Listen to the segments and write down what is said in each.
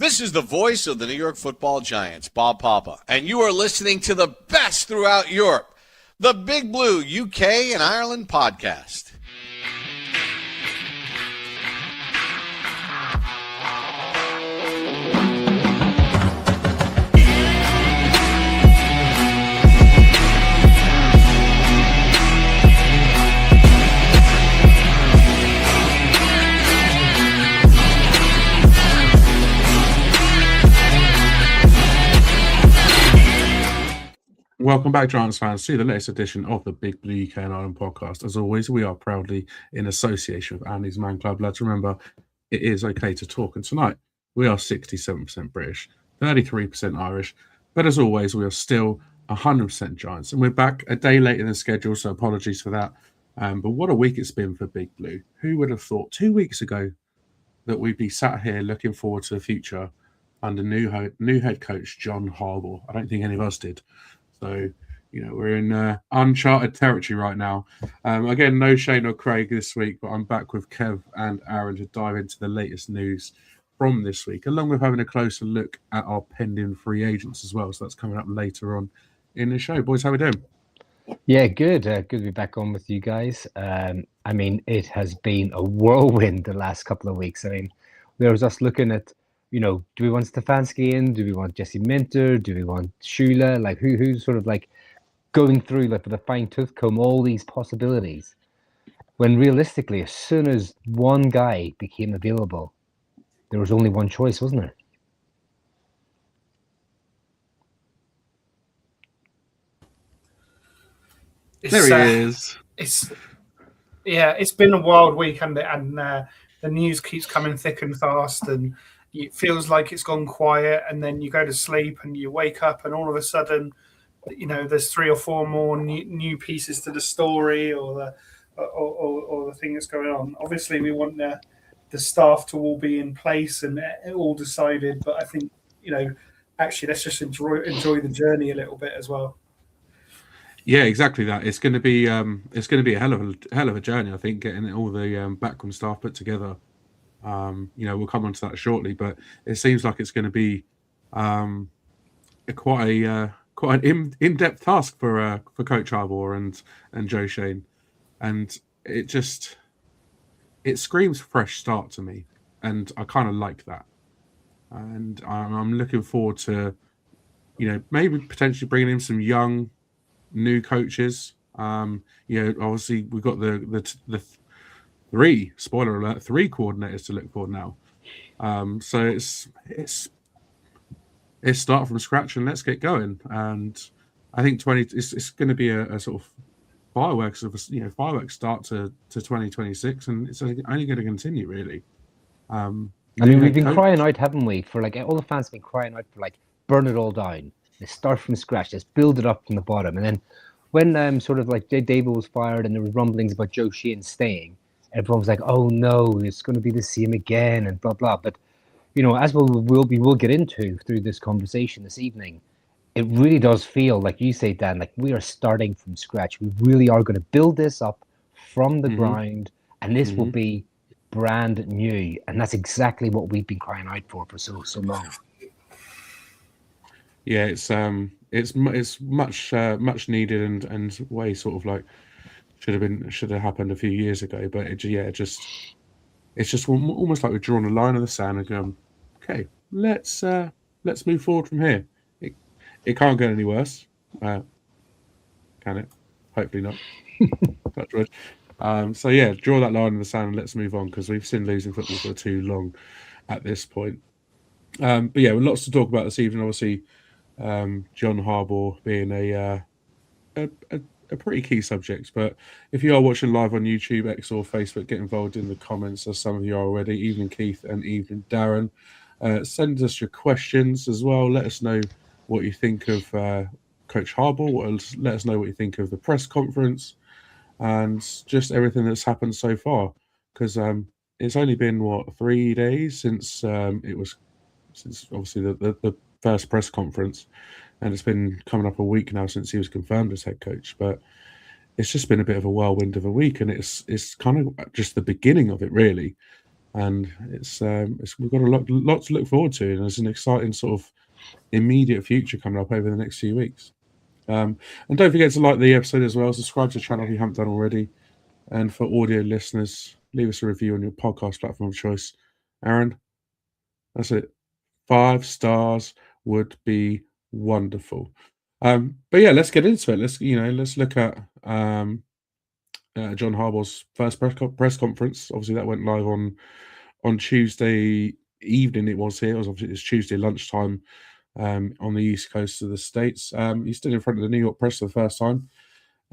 This is the voice of the New York Football Giants, Bob Papa, and you are listening to the best throughout Europe, the Big Blue UK and Ireland podcast. Welcome back, Giants fans, to the latest edition of the Big Blue UK and Ireland podcast. As always, we are proudly in association with Andy's Man Club. Lads, remember, it is okay to talk. And tonight, we are 67% British, 33% Irish. But as always, we are still 100% Giants. And we're back a day late in the schedule, so apologies for that. But what a week it's been for Big Blue. Who would have thought 2 weeks ago that we'd be sat here looking forward to the future under new head coach John Harbaugh? I don't think any of us did. So, we're in uncharted territory right now. Again, no Shane or Craig this week, but I'm back with Kev and Aaron to dive into the latest news from this week, along with having a closer look at our pending free agents as well. So that's coming up later on in the show. Boys, how we doing? Yeah, good. Good to be back on with you guys. It has been a whirlwind the last couple of weeks. There was us looking at, do we want Stefanski in? Do we want Jesse Minter? Do we want Shula? Like, who's sort of like going through with a fine tooth comb all these possibilities? When realistically, as soon as one guy became available, there was only one choice, wasn't there? There he is. It's been a wild week, and the news keeps coming thick and fast, and it feels like it's gone quiet, and then you go to sleep and you wake up and all of a sudden, there's 3 or 4 more new pieces to the story or the thing that's going on. Obviously, we want the staff to all be in place and all decided, but I think, actually let's just enjoy the journey a little bit as well. Yeah, exactly that. It's going to be a hell of a journey, I think, getting all the backroom staff put together. We'll come on to that shortly, but it seems like it's going to be quite an in-depth task for Coach Harbaugh and Joe Shane, and it screams fresh start to me, and I kind of like that, and I'm looking forward to maybe potentially bringing in some young new coaches. Obviously we've got the 3 coordinators to look for now. So it's start from scratch and let's get going. And I think it's going to be a sort of fireworks start to 2026, and it's only going to continue really. We've been crying out, haven't we? For all the fans have been crying out for burn it all down. Let's start from scratch. Let's build it up from the bottom. And then when Jay Dable was fired and there was rumblings about Joe Shane staying, everyone was like, "Oh no, it's going to be the same again," and blah blah. But as we'll get into through this conversation this evening, it really does feel like you say, Dan, like we are starting from scratch. We really are going to build this up from the ground, and this will be brand new. And that's exactly what we've been crying out for so long. Yeah, it's much needed and way sort of like should have happened a few years ago, but it's just almost like we've drawn a line in the sand and gone, okay, let's move forward from here. It can't get any worse, can it? Hopefully not. Touch wood. Draw that line in the sand and let's move on, because we've seen losing football for too long at this point. But yeah, lots to talk about this evening. Obviously, John Harbaugh being a pretty key subject. But if you are watching live on YouTube, X or Facebook, get involved in the comments, as some of you are already. Evening Keith and evening Darren. Send us your questions as well. Let us know what you think of Coach Harbaugh. Let us know what you think of the press conference and just everything that's happened so far. Because it's only been 3 days since obviously the first press conference, and it's been coming up a week now since he was confirmed as head coach. But it's just been a bit of a whirlwind of a week, and it's kind of just the beginning of it, really. and it's we've got a lot to look forward to, and there's an exciting sort of immediate future coming up over the next few weeks. And don't forget to like the episode as well. Subscribe to the channel if you haven't done already. And for audio listeners, leave us a review on your podcast platform of choice. Aaron, that's it. 5 stars would be wonderful. But yeah, let's get into it. Let's look at John Harbaugh's first press conference. Obviously, that went live on Tuesday evening. It was here. It's Tuesday lunchtime on the east coast of the States. He stood in front of the New York press for the first time.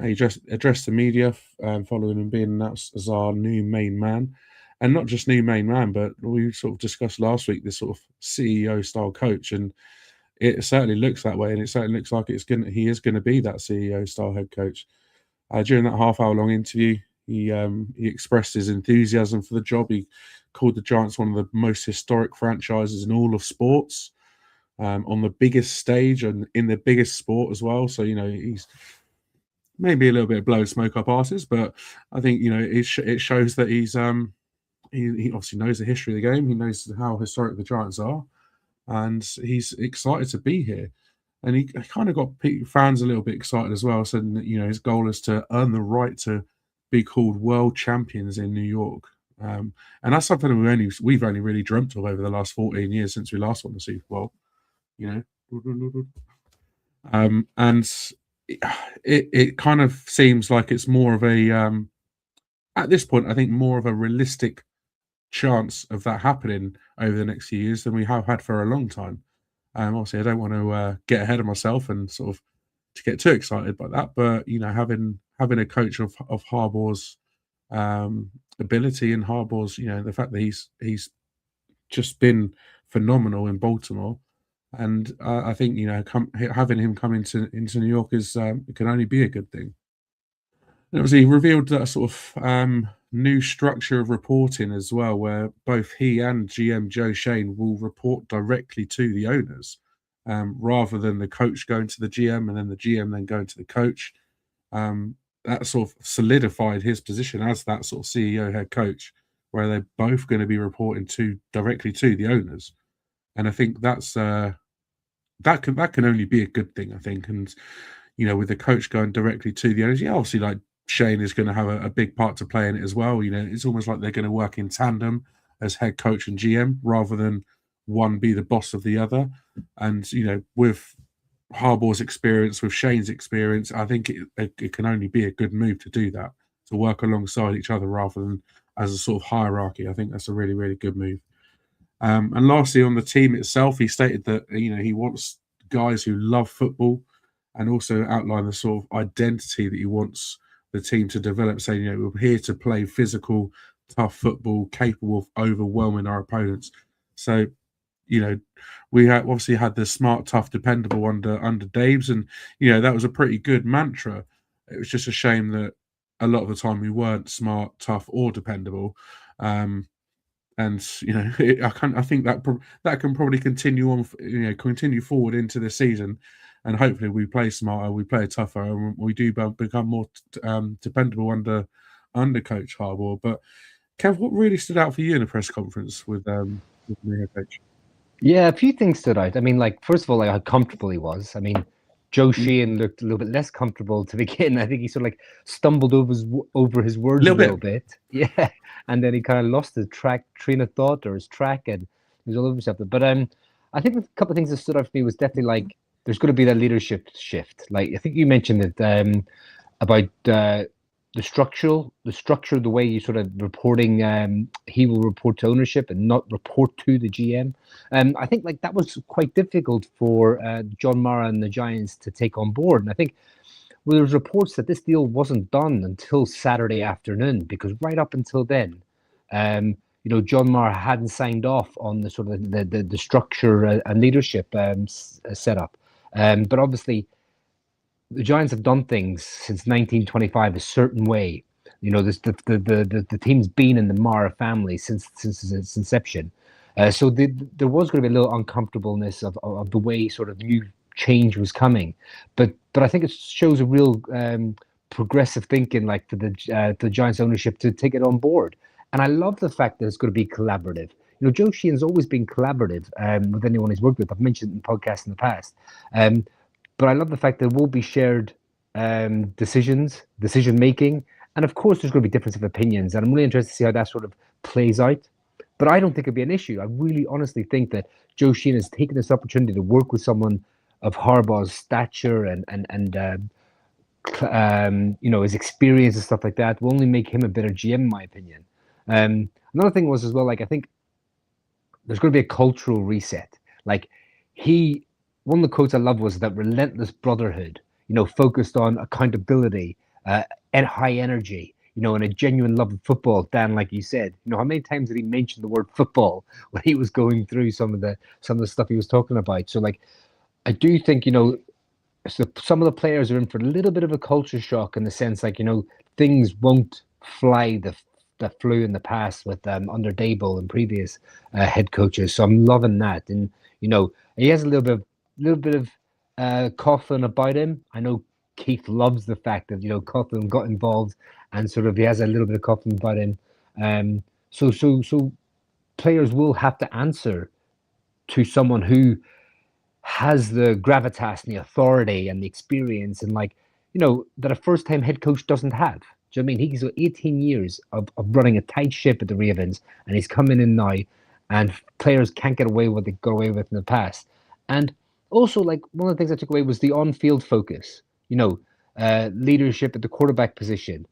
He addressed the media following him being announced as our new main man. And not just new main man, but we sort of discussed last week this sort of CEO-style coach, and it certainly looks that way, and it certainly looks like he is going to be that CEO-style head coach. During that half-hour-long interview, he expressed his enthusiasm for the job. He called the Giants one of the most historic franchises in all of sports, on the biggest stage and in the biggest sport as well. So, he's maybe a little bit of blow smoke up artist, but I think, it shows that he's he obviously knows the history of the game. He knows how historic the Giants are, and he's excited to be here. And he kind of got fans a little bit excited as well, saying that his goal is to earn the right to be called world champions in New York. And that's something we've only really dreamt of over the last 14 years since we last won the Super Bowl. And it kind of seems like it's more of a at this point, I think more of a realistic chance of that happening over the next few years than we have had for a long time. Obviously, I don't want to get ahead of myself and sort of to get too excited by that, but having a coach of Harbaugh's ability and Harbaugh's the fact that he's just been phenomenal in Baltimore, and I think having him come into New York is it can only be a good thing. And obviously, he revealed that sort of new structure of reporting as well, where both he and GM Joe Shane will report directly to the owners, rather than the coach going to the GM and then the GM then going to the coach. That sort of solidified his position as that sort of CEO head coach, where they're both going to be reporting directly to the owners. And I think that's that can only be a good thing, I think. And with the coach going directly to the owners, obviously, like Shane is going to have a big part to play in it as well. It's almost like they're going to work in tandem as head coach and GM rather than one be the boss of the other. And, with Harbaugh's experience, with Shane's experience, I think it can only be a good move to do that, to work alongside each other rather than as a sort of hierarchy. I think that's a really, really good move. And lastly, on the team itself, he stated that, he wants guys who love football, and also outlined the sort of identity that he wants the team to develop, saying, we're here to play physical, tough football, capable of overwhelming our opponents. So, we obviously had the smart, tough, dependable under Daves, and, that was a pretty good mantra. It was just a shame that a lot of the time we weren't smart, tough, or dependable. And I think that can probably continue on, continue forward into the season, and hopefully we play smarter, we play tougher, and we do become more dependable under Coach Harbaugh. But Kev, what really stood out for you in the press conference with the head coach? Yeah, a few things stood out. I mean, first of all, how comfortable he was. I mean, Joe Sheehan looked a little bit less comfortable to begin. I think he sort of stumbled over his words a little bit. Yeah, and then he kind of lost his train of thought or his track, and he was all over himself. But I think a couple of things that stood out for me was definitely there's going to be that leadership shift. I think you mentioned it about the structure, the way you sort of reporting. He will report to ownership and not report to the GM. I think that was quite difficult for John Mara and the Giants to take on board. And I think there was reports that this deal wasn't done until Saturday afternoon, because right up until then, John Mara hadn't signed off on the sort of the structure and leadership setup. But obviously, the Giants have done things since 1925 a certain way. The team's been in the Mara family since its inception. So there was going to be a little uncomfortableness of the way sort of new change was coming. But I think it shows a real progressive thinking, for the Giants ownership to take it on board. And I love the fact that it's going to be collaborative. Joe Sheehan's always been collaborative with anyone he's worked with. I've mentioned it in podcasts in the past. But I love the fact that there will be shared decision making. And of course, there's going to be difference of opinions. And I'm really interested to see how that sort of plays out. But I don't think it'd be an issue. I really honestly think that Joe Sheehan has taken this opportunity to work with someone of Harbaugh's stature and his experience and stuff like that will only make him a better GM, in my opinion. Another thing was as well, like, I think there's going to be a cultural reset. Like, one of the quotes I love was that relentless brotherhood, focused on accountability, and high energy, and a genuine love of football. Dan, like you said, how many times did he mention the word football when he was going through some of the stuff he was talking about? So, like, I do think, so some of the players are in for a little bit of a culture shock in the sense, like, things won't fly that flew in the past with under Dable and previous head coaches. So I'm loving that, and he has a little bit of Coughlin about him. I know Keith loves the fact that Coughlin got involved, and sort of he has a little bit of Coughlin about him. So players will have to answer to someone who has the gravitas and the authority and the experience and that a first-time head coach doesn't have. Do you know what I mean? He's got 18 years of running a tight ship at the Ravens, and he's coming in now, and players can't get away with what they got away with in the past. And also, like, one of the things I took away was the on-field focus. Leadership at the quarterback position,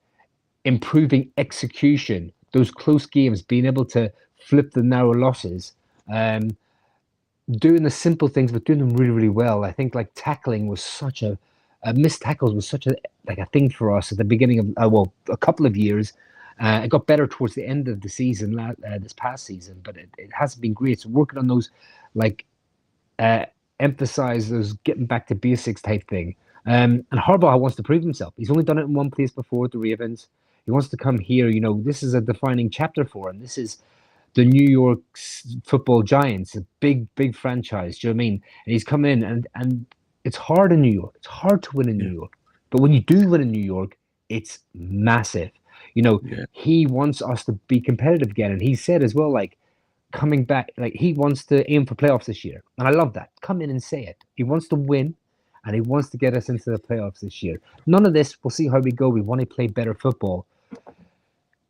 improving execution, those close games, being able to flip the narrow losses, doing the simple things, but doing them really, really well. I think like tackling was such missed tackles was such a thing for us at the beginning of a couple of years. It got better towards the end of the season, this past season, but it hasn't been great. So working on those, emphasize those getting back to basics type thing. And Harbaugh wants to prove himself. He's only done it in one place before, at the Ravens. He wants to come here. This is a defining chapter for him. This is the New York Football Giants, a big, big franchise. Do you know what I mean? And he's coming in, and it's hard in New York. It's hard to win in New York. But when you do win in New York, it's massive. He wants us to be competitive again. And he said as well, coming back, he wants to aim for playoffs this year. And I love that. Come in and say it. He wants to win, and he wants to get us into the playoffs this year. None of this, we'll see how we go. We want to play better football.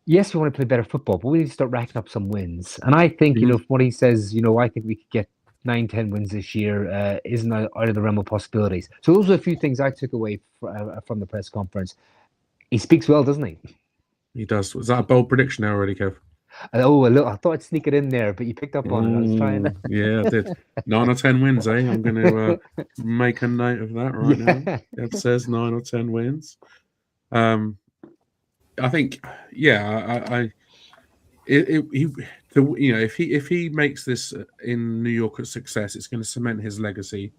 Yes, we want to play better football, but we need to start racking up some wins. And I think, what he says, I think we could get 9-10 wins this year isn't out of the realm of possibilities. So those are a few things I took away from the press conference. He speaks well, doesn't he? He does. Was that a bold prediction now already, Kev? Oh, look, I thought I'd sneak it in there, but you picked up on it. I was trying. Yeah, I did. 9 or 10 wins, eh? I'm going to make a note of that right now. It says 9 or 10 wins. I think, if he makes this in New York a success, it's going to cement his legacy.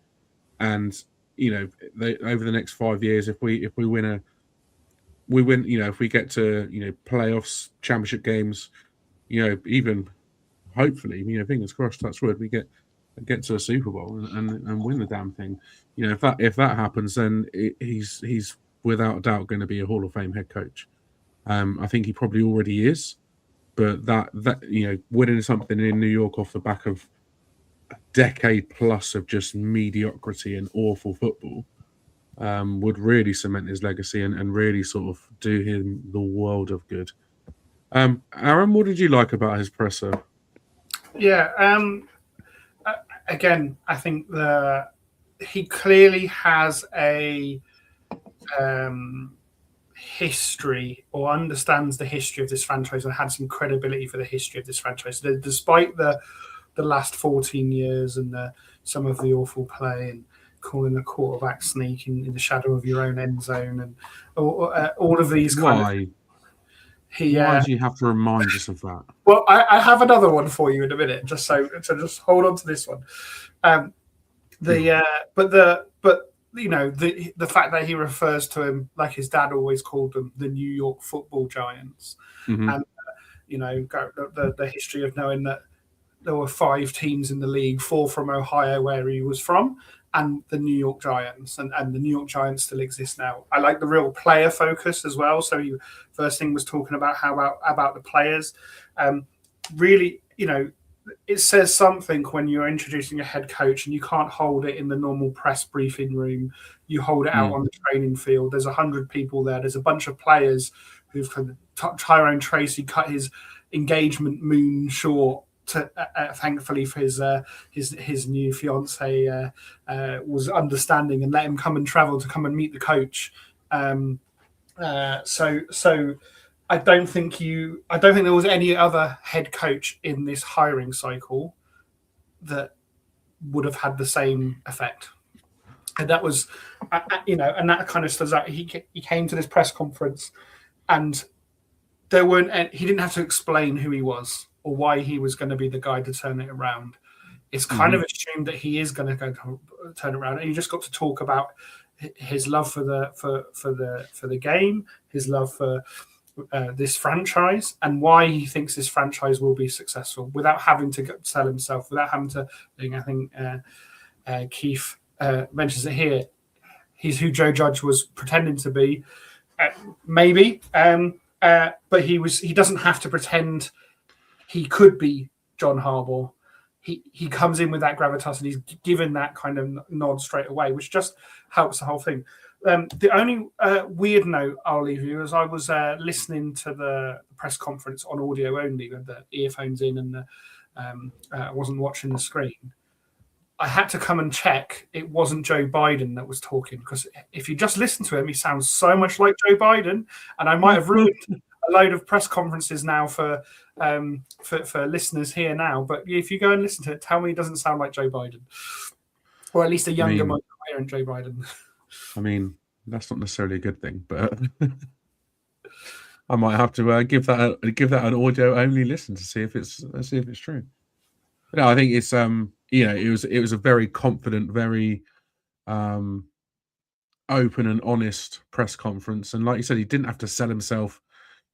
And over the next 5 years, if we win, if we get to playoffs, championship games, even hopefully, fingers crossed, that's word, we get to a Super Bowl and win the damn thing. If that happens, then he's without a doubt going to be a Hall of Fame head coach. I think he probably already is, but that winning something in New York off the back of a decade plus of just mediocrity and awful football would really cement his legacy and really sort of do him the world of good. Aaron, what did you like about his presser? Yeah, again, I think he clearly has a history, or understands the history of this franchise, and had some credibility for the history of this franchise. Despite the last 14 years and some of the awful play and calling the quarterback sneak in the shadow of your own end zone and all of these kind of... Why do you have to remind us of that? Well, I have another one for you in a minute, just just hold on to this one. The fact that he refers to him like his dad always called them, the New York Football Giants, and the history of knowing that there were 5 teams in the league, 4 from Ohio, where he was from, and the New York Giants, and the New York Giants still exist now. I like the real player focus as well. So he first thing was talking about about the players. Really, it says something when you're introducing a head coach and you can't hold it in the normal press briefing room. You hold it out on the training field. There's 100 people there. There's a bunch of players who've Tyrone Tracy cut his engagement moon short. Thankfully for his new fiance was understanding and let him come and travel to come and meet the coach. So I don't think there was any other head coach in this hiring cycle that would have had the same effect. And that was, and that kind of stands out. He came to this press conference, and he didn't have to explain who he was or why he was going to be the guy to turn it around. It's kind of assumed that he is going to go to turn it around, and you just got to talk about his love for the game, his love for this franchise, and why he thinks this franchise will be successful without having to sell himself, without having to. I think Keith mentions it here. He's who Joe Judge was pretending to be, maybe, but he doesn't have to pretend. He could be John Harbaugh. He comes in with that gravitas, and he's given that kind of nod straight away, which just helps the whole thing. The only weird note I'll leave you is I was listening to the press conference on audio only with the earphones in, and I wasn't watching the screen. I had to come and check it wasn't Joe Biden that was talking, because if you just listen to him, he sounds so much like Joe Biden, and I might have ruined a load of press conferences now for listeners here now. But if you go and listen to it, tell me it doesn't sound like Joe Biden, or at least a younger, more coherent Joe Biden. I mean, that's not necessarily a good thing, but I might have to give that an audio only listen to see if it's true. But no, I think it's it was a very confident, very open and honest press conference, and like you said, he didn't have to sell himself.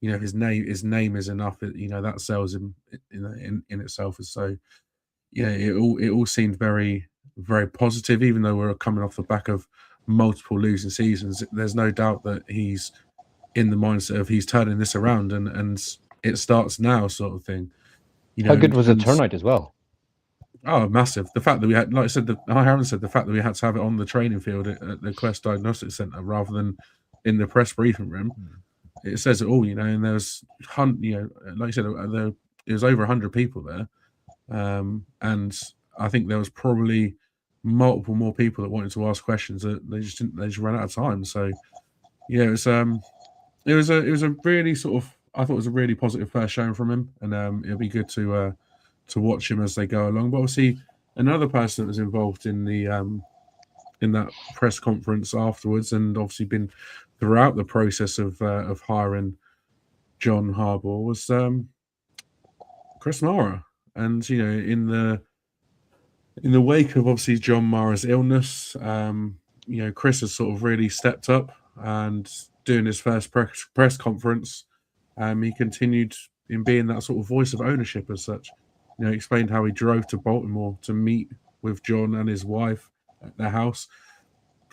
His name is enough. That sells him in itself. So it all seemed very, very positive, even though we're coming off the back of multiple losing seasons. There's no doubt that he's in the mindset of he's turning this around, and it starts now, sort of thing. How good was the turnout as well? Oh, massive! The fact that we had, like I said, Aaron said, the fact that we had to have it on the training field at the Quest Diagnostic Centre rather than in the press briefing room, it says it all. And there was, like you said, it was over 100 people there, and I think there was probably multiple more people that wanted to ask questions. That they just ran out of time. So it was a really sort of, I thought it was a really positive first showing from him, and it'll be good to watch him as they go along. But obviously, another person that was involved in the in that press conference afterwards, and obviously been throughout the process of hiring John Harbaugh, was Chris Mara. And in the wake of obviously John Mara's illness, Chris has sort of really stepped up, and doing his first press conference, he continued in being that sort of voice of ownership as such. Explained how he drove to Baltimore to meet with John and his wife at their house.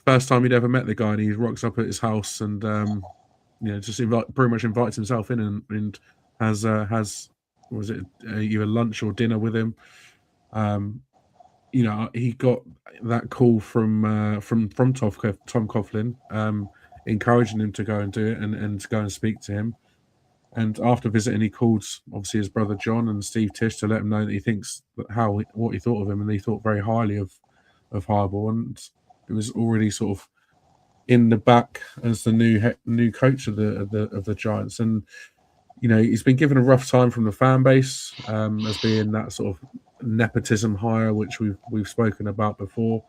First time he'd ever met the guy, and he rocks up at his house and just pretty much invites himself in and has was it either lunch or dinner with him. He got that call from Tom Coughlin, encouraging him to go and do it and to go and speak to him. And after visiting, he called obviously his brother John and Steve Tisch to let him know that he thinks what he thought of him, and he thought very highly of Harbaugh, and it was already sort of in the back as the new coach of the Giants. And he's been given a rough time from the fan base as being that sort of nepotism hire, which we've spoken about before,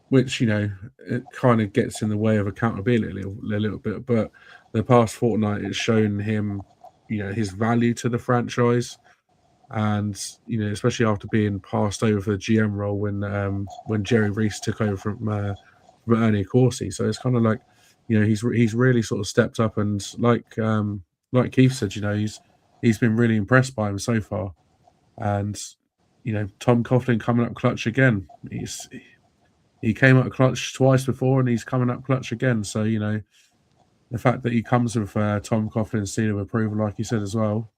which it kind of gets in the way of accountability a little bit. But the past fortnight, it's shown him, his value to the franchise, and especially after being passed over for the GM role when Jerry Reese took over from Ernie Accorsi. So it's kind of like, he's really sort of stepped up, and like Keith said, he's been really impressed by him so far. And Tom Coughlin coming up clutch again. He came up clutch twice before, and he's coming up clutch again. So the fact that he comes with Tom Coughlin's seal of approval, like you said as well,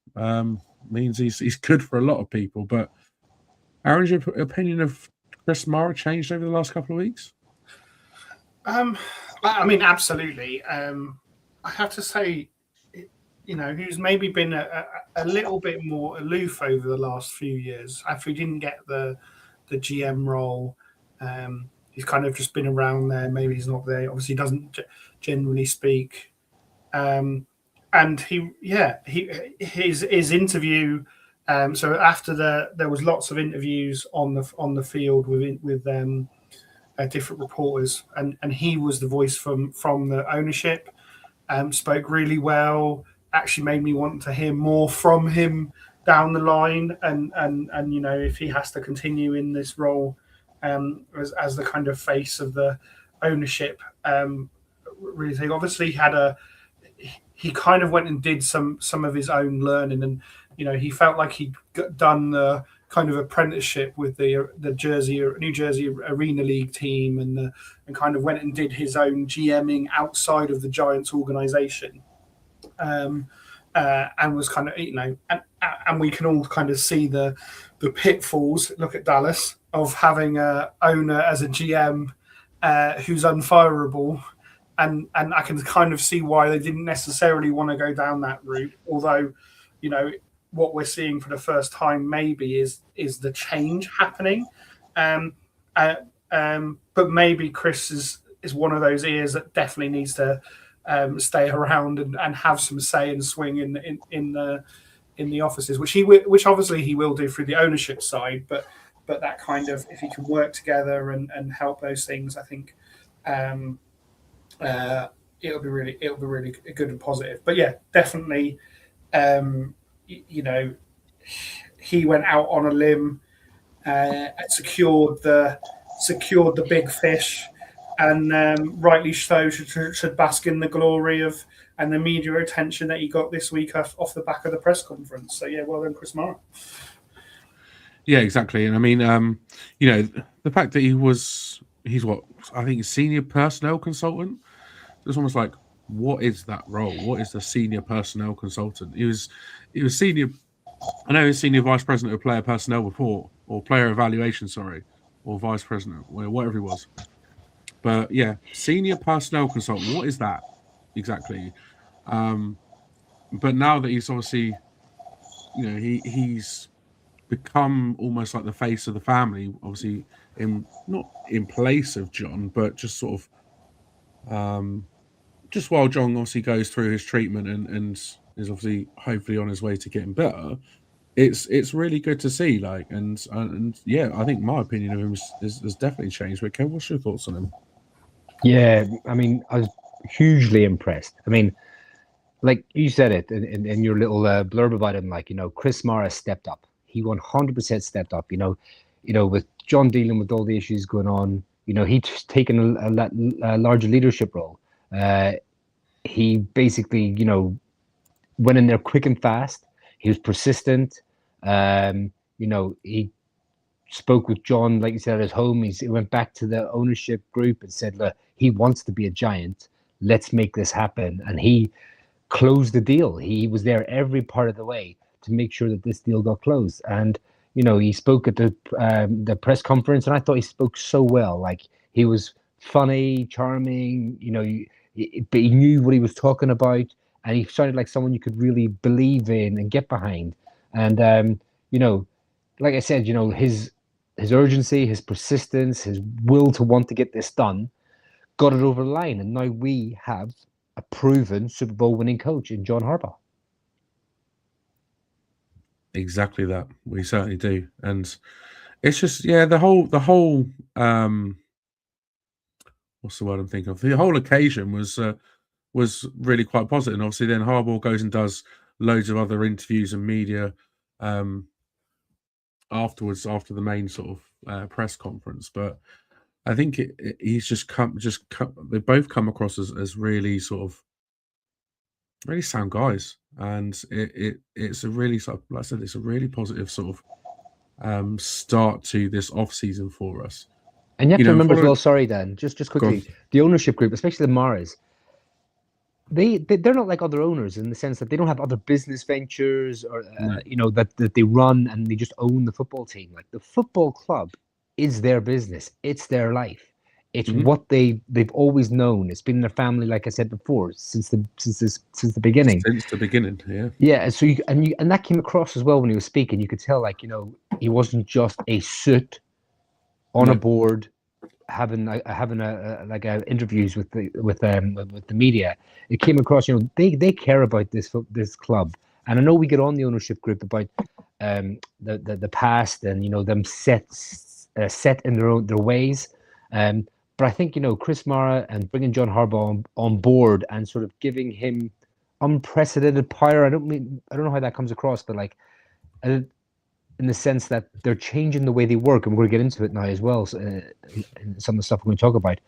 means he's good for a lot of people. But Aaron's your opinion of Chris Mara changed over the last couple of weeks? I mean, absolutely. I have to say, who's maybe been a little bit more aloof over the last few years after he didn't get the GM role. He's kind of just been around there. Maybe he's not there. Obviously, he doesn't generally speak. And his interview. So after there was lots of interviews on the field with different reporters, and he was the voice from the ownership. Spoke really well. Actually made me want to hear more from him down the line, and if he has to continue in this role as the kind of face of the ownership, really think. Obviously he kind of went and did some of his own learning, and he felt like he'd done the kind of apprenticeship with the New Jersey Arena League team, and kind of went and did his own GMing outside of the Giants organization, and was kind of and we can all kind of see the pitfalls. Look at Dallas of having a owner as a GM who's unfireable. And I can kind of see why they didn't necessarily want to go down that route. Although, what we're seeing for the first time maybe is the change happening. But maybe Chris is one of those ears that definitely needs to stay around and have some say and swing in the offices, which obviously he will do through the ownership side. But that kind of, if he can work together and help those things, I think. It'll be really good and positive. But yeah, definitely, he went out on a limb, and secured the big fish, and rightly so should bask in the glory of and the media attention that he got this week off the back of the press conference. So yeah, well done, Chris Mara. Yeah, exactly. And I mean, the fact that he's what I think senior personnel consultant. It's almost like, what is that role? What is the senior personnel consultant? He was senior. I know he was senior vice president of player personnel before, or player evaluation, sorry, or vice president, whatever he was. But yeah, senior personnel consultant. What is that exactly? But now that he's obviously, he's become almost like the face of the family. Obviously, not in place of John, but just sort of. Just while John obviously goes through his treatment and is obviously hopefully on his way to getting better, it's really good to see. And yeah, I think my opinion of him has definitely changed. But Kev, what's your thoughts on him? Yeah, I mean, I was hugely impressed. I mean, like you said it in your little blurb about him, Chris Mara stepped up. He 100% stepped up. With John dealing with all the issues going on, he's taken a larger leadership role. He basically, went in there quick and fast. He was persistent. He spoke with John, like you said, at his home. He went back to the ownership group and said, look, he wants to be a Giant. Let's make this happen. And he closed the deal. He was there every part of the way to make sure that this deal got closed. And, he spoke at the press conference, and I thought he spoke so well. Like, he was funny, charming, but he knew what he was talking about, and he sounded like someone you could really believe in and get behind. And like I said, his urgency, his persistence, his will to want to get this done, got it over the line, and now we have a proven Super Bowl winning coach in John Harbaugh. Exactly that. We certainly do, and it's just the whole what's the word I'm thinking of? The whole occasion was really quite positive. And obviously, then Harbaugh goes and does loads of other interviews and media afterwards, after the main sort of press conference. But I think he's just come. They both come across as really sort of really sound guys, and it's a really sort of, like I said, it's a really positive sort of start to this off season for us. And you have to remember as well. Sorry, Dan, just quickly, the ownership group, especially the Maras, they're not like other owners in the sense that they don't have other business ventures or that they run and they just own the football team. Like, the football club is their business. It's their life. It's what they've always known. It's been in their family, like I said before, since the beginning. Since the beginning, yeah. Yeah, so and that came across as well when he was speaking. You could tell, like, he wasn't just a suit on a board having interviews with the media. It came across, they care about this club, and I know we get on the ownership group about the past and them set in their ways. But I think Chris Mara and bringing John Harbaugh on board and sort of giving him unprecedented power. I don't know how that comes across, but like, in the sense that they're changing the way they work, and we're going to get into it now as well. So, in some of the stuff we're going to talk about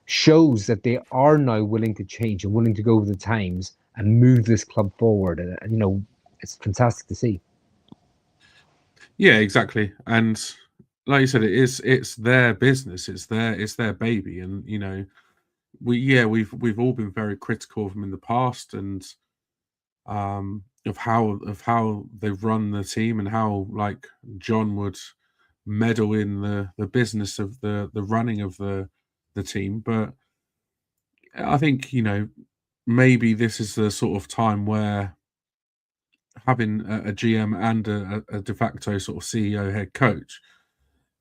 shows that they are now willing to change and willing to go with the times and move this club forward. And it's fantastic to see. Yeah, exactly. And like you said, it's their business, it's their baby, and we've all been very critical of them in the past, and of how they've run the team and how, like, John would meddle in the business of the running of the team. But I think maybe this is the sort of time where having a GM and a de facto sort of CEO head coach,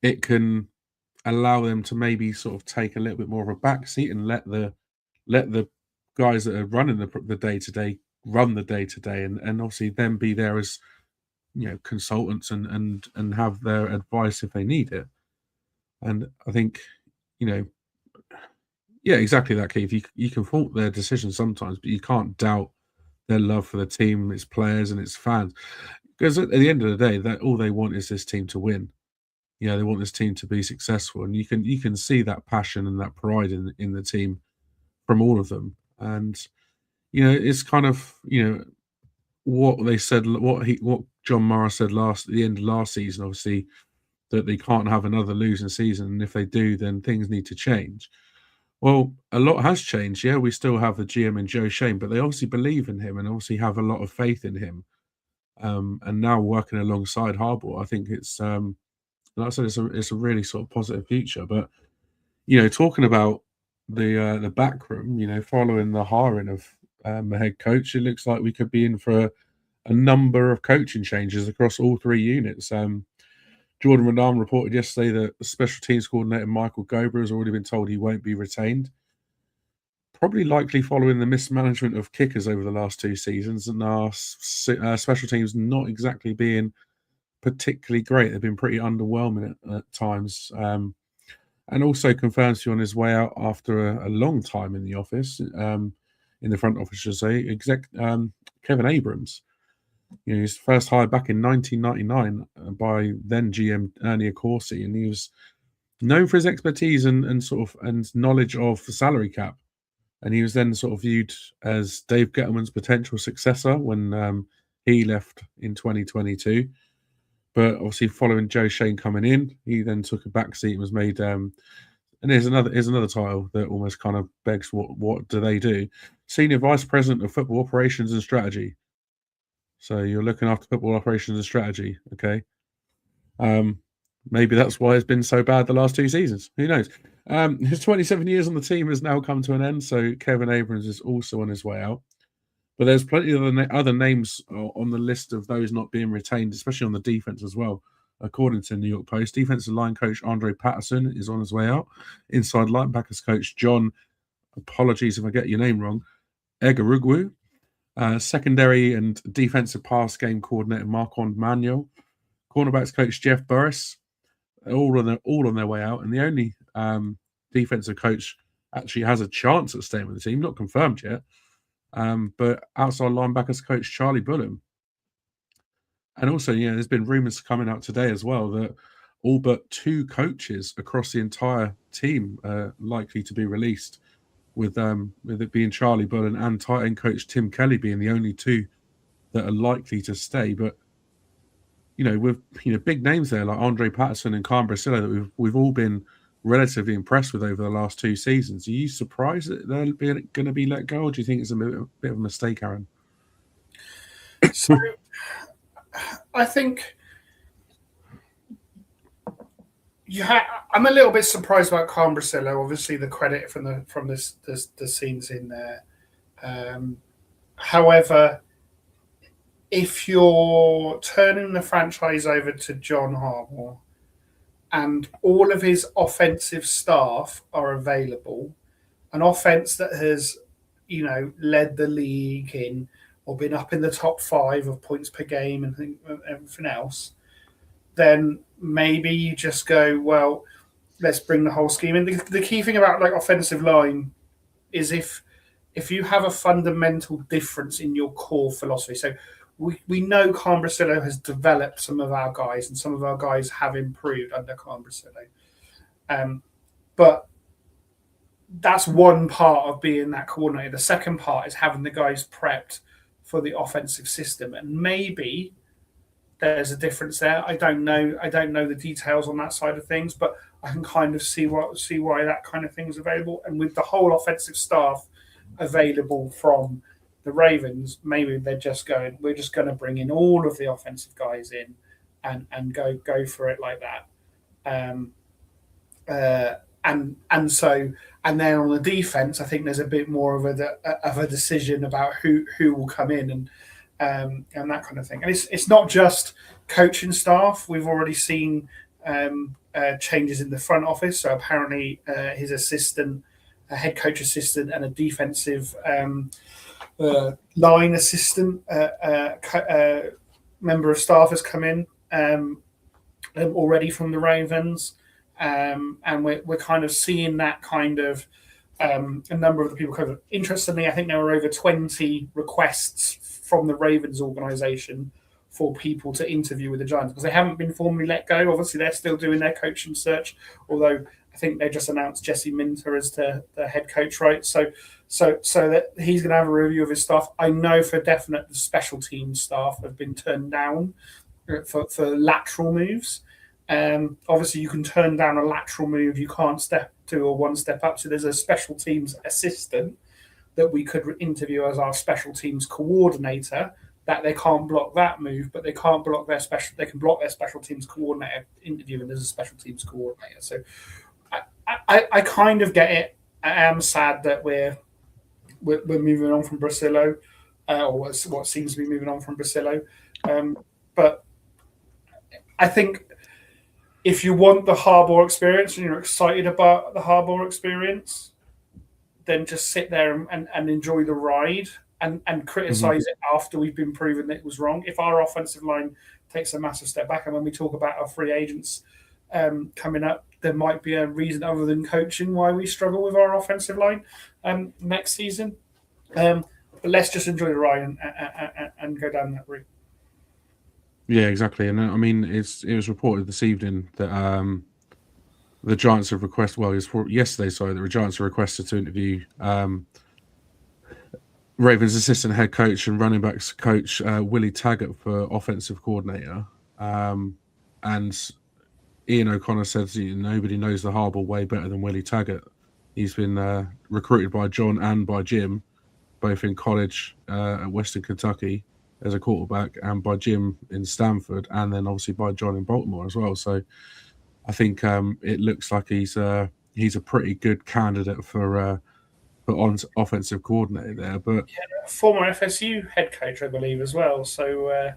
it can allow them to maybe sort of take a little bit more of a backseat and let the guys that are running the day-to-day run the day-to-day, and obviously then be there as consultants and have their advice if they need it. And I think exactly that, Keith. You can fault their decisions sometimes, but you can't doubt their love for the team, its players and its fans, because at the end of the day, that all they want is this team to win. They want this team to be successful, and you can see that passion and that pride in the team from all of them. And it's kind of what they said, what John Mara said at the end of last season, obviously, that they can't have another losing season, and if they do, then things need to change. Well, a lot has changed. Yeah, we still have the GM in Joe Shane, but they obviously believe in him and obviously have a lot of faith in him. And now working alongside Harbaugh, I think it's like I said, it's a really sort of positive future. But talking about the back room, following the hiring of the head coach, it looks like we could be in for a number of coaching changes across all three units. Jordan Renam reported yesterday that the special teams coordinator Michael Gober has already been told he won't be retained. Probably likely following the mismanagement of kickers over the last two seasons, and our special teams not exactly being particularly great. They've been pretty underwhelming at times. And also confirms you on his way out after a long time in the office, in the front office, I should say, Kevin Abrams. His first hire back in 1999 by then GM Ernie Accorsi, and he was known for his expertise and knowledge of the salary cap. And he was then sort of viewed as Dave Gettleman's potential successor when he left in 2022. But obviously, following Joe Shane coming in, he then took a backseat and was made. And here's another title that almost kind of begs, what do they do? Senior Vice President of Football Operations and Strategy. So you're looking after football operations and strategy, okay? Maybe that's why it's been so bad the last two seasons. Who knows? His 27 years on the team has now come to an end, so Kevin Abrams is also on his way out. But there's plenty of other names on the list of those not being retained, especially on the defense as well. According to the New York Post, defensive line coach Andre Patterson is on his way out. Inside linebackers coach John, apologies if I get your name wrong, Egarugwu. Secondary and defensive pass game coordinator Marquand Manuel. Cornerbacks coach Jeff Burris. All on their way out. And the only defensive coach actually has a chance at staying with the team, not confirmed yet. But outside linebackers coach Charlie Bullen. And also, there's been rumours coming out today as well that all but two coaches across the entire team are likely to be released, with it being Charlie Bullen and tight end coach Tim Kelly being the only two that are likely to stay. But with big names there like Andre Patterson and Khan Brassillo that we've all been relatively impressed with over the last 2 seasons. Are you surprised that they're going to be let go, or do you think it's a bit of a mistake, Aaron? So I think I'm a little bit surprised about Khan Brassillo. Obviously, the credit from the scenes in there. However, if you're turning the franchise over to John Harbaugh and all of his offensive staff are available, an offense that has, led the league in or been up in the top 5 of points per game and everything else, then maybe you just go, well, let's bring the whole scheme in. The key thing about like offensive line is if you have a fundamental difference in your core philosophy. So we know Khan Brassillo has developed some of our guys, and some of our guys have improved under Khan Brassillo. But that's one part of being that coordinator. The second part is having the guys prepped for the offensive system. And maybe there's a difference there. I don't know the details on that side of things, but I can kind of see why that kind of thing is available. And with the whole offensive staff available from the Ravens, maybe they're just going, we're just going to bring in all of the offensive guys in and go for it like that. And then on the defense, I think there's a bit more of a decision about who will come in and that kind of thing. And it's not just coaching staff. We've already seen changes in the front office. So apparently his assistant, a head coach assistant, and a defensive line assistant member of staff has come in already from the Ravens. And we're kind of seeing that kind of a number of the people covered. Interestingly, I think there were over 20 requests from the Ravens organization for people to interview with the Giants because they haven't been formally let go. Obviously, they're still doing their coaching search, although I think they just announced Jesse Minter as the head coach, right? So that he's going to have a review of his staff. I know for definite the special teams staff have been turned down for lateral moves. Obviously, you can turn down a lateral move. You can't step to or one step up. So there's a special teams assistant that we could interview as our special teams coordinator. That they can't block that move, but they can't block their special. They can block their special teams coordinator interview, and there's a special teams coordinator. So I kind of get it. I am sad that we're moving on from Brassillo, or what seems to be moving on from Brassillo. But I think if you want the Harbaugh experience and you're excited about the Harbaugh experience, then just sit there and enjoy the ride and criticize it after we've been proven that it was wrong. If our offensive line takes a massive step back, and when we talk about our free agents coming up, there might be a reason other than coaching why we struggle with our offensive line next season. But let's just enjoy the ride and go down that route. Yeah, exactly. And I mean, it was reported this evening that the Giants have requested. Well, it was yesterday. Sorry, the Giants have requested to interview Ravens assistant head coach and running backs coach Willie Taggart for offensive coordinator. And Ian O'Connor says nobody knows the Harbaugh way better than Willie Taggart. He's been recruited by John and by Jim, both in college at Western Kentucky as a quarterback, and by Jim in Stanford, and then obviously by John in Baltimore as well. So I think it looks like he's a pretty good candidate for offensive coordinator there. But former FSU head coach, I believe, as well. So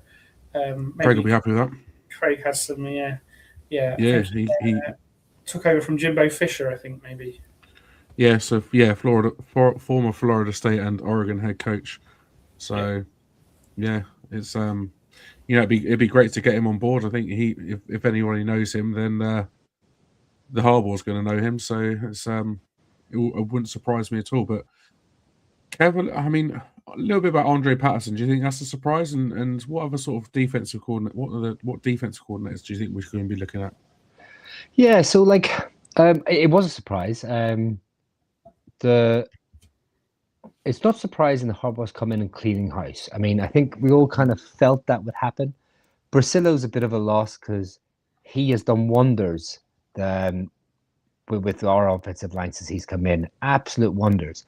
maybe Craig will be happy with that. Craig has some, Yeah. He took over from Jimbo Fisher, I think, maybe. Yeah. So former Florida State and Oregon head coach. So yeah, it's it'd be great to get him on board. I think if anybody knows him, then the Harbaugh's going to know him. So it's it wouldn't surprise me at all. But Kevin, I mean, a little bit about Andre Patterson. Do you think that's a surprise? And what other sort of defensive coordinate? What defensive coordinators do you think we're going to be looking at? Yeah, so it was a surprise. It's not surprising the Harbaugh's come in and cleaning house. I mean, I think we all kind of felt that would happen, Brasillo's a bit of a loss because he has done wonders with our offensive line since he's come in. Absolute wonders.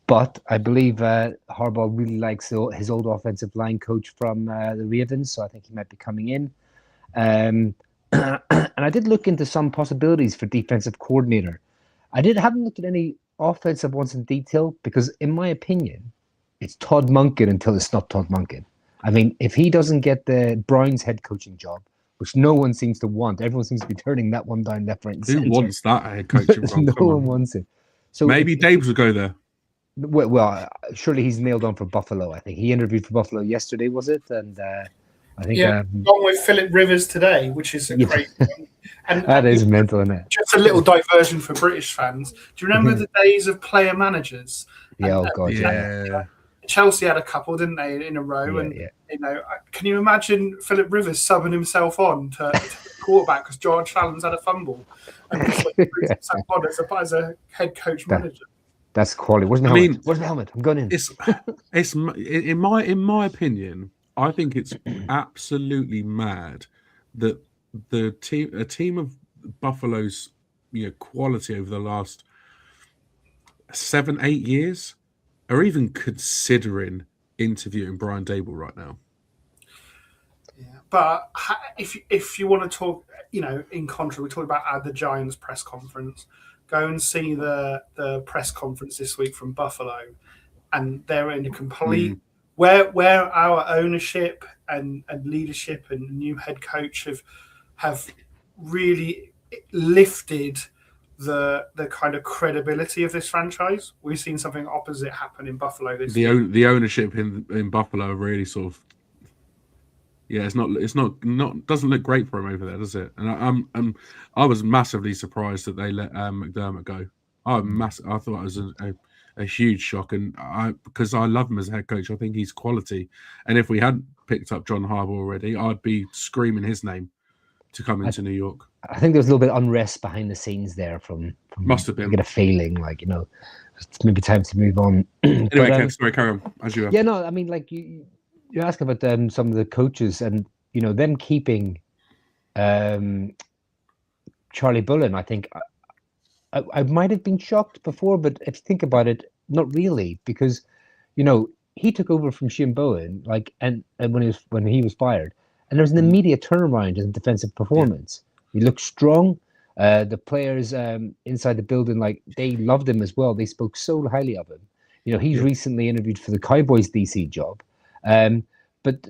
But I believe Harbaugh really likes his old offensive line coach from the Ravens, so I think he might be coming in. And I did look into some possibilities for defensive coordinator. Haven't looked at any offensive ones in detail because, in my opinion, it's Todd Monken until it's not Todd Monken. I mean, if he doesn't get the Browns head coaching job, which no one seems to want, everyone seems to be turning that one down left, right, and center. Who wants that head coaching role? No one wants it. So maybe Daves will go there. Well, surely he's nailed on for Buffalo. I think he interviewed for Buffalo yesterday, was it? And I think along with Philip Rivers today, which is a great one. And that is mental, isn't it? Just a little diversion for British fans. Do you remember the days of player managers? Yeah, oh god, yeah. Chelsea had a couple, didn't they, in a row? You know, can you imagine Philip Rivers subbing himself on to quarterback because George Allen's had a fumble and himself on as a head coach manager? That's quality. Where's my helmet? Where's my helmet? I'm going in. It's in my opinion, I think it's absolutely mad that a team of Buffalo's quality over the last 7-8 years are even considering interviewing Brian Daboll right now. Yeah, but if you want to talk, in contrary, we talked about the Giants press conference. Go and see the press conference this week from Buffalo, and they're in a complete where our ownership and leadership and new head coach have really lifted the kind of credibility of this franchise. We've seen something opposite happen in Buffalo this year. The ownership in Buffalo really sort of it's not doesn't look great for him over there, does it? And I was massively surprised that they let McDermott go. I thought it was a huge shock, and because I love him as a head coach, I think he's quality. And if we hadn't picked up John Harbaugh already, I'd be screaming his name to come into New York. I think there was a little bit of unrest behind the scenes there from must have been. I get a feeling it's maybe time to move on. Anyway, Kev, sorry, carry on as you have. Yeah, no, I mean, you ask about some of the coaches and them keeping Charlie Bullen. I think I might have been shocked before, but if you think about it, not really, because he took over from Shane Bowen and when he was fired, and there was an immediate turnaround in defensive performance. He looked strong. The players inside the building, they loved him as well. They spoke so highly of him. He's recently interviewed for the Cowboys DC job. But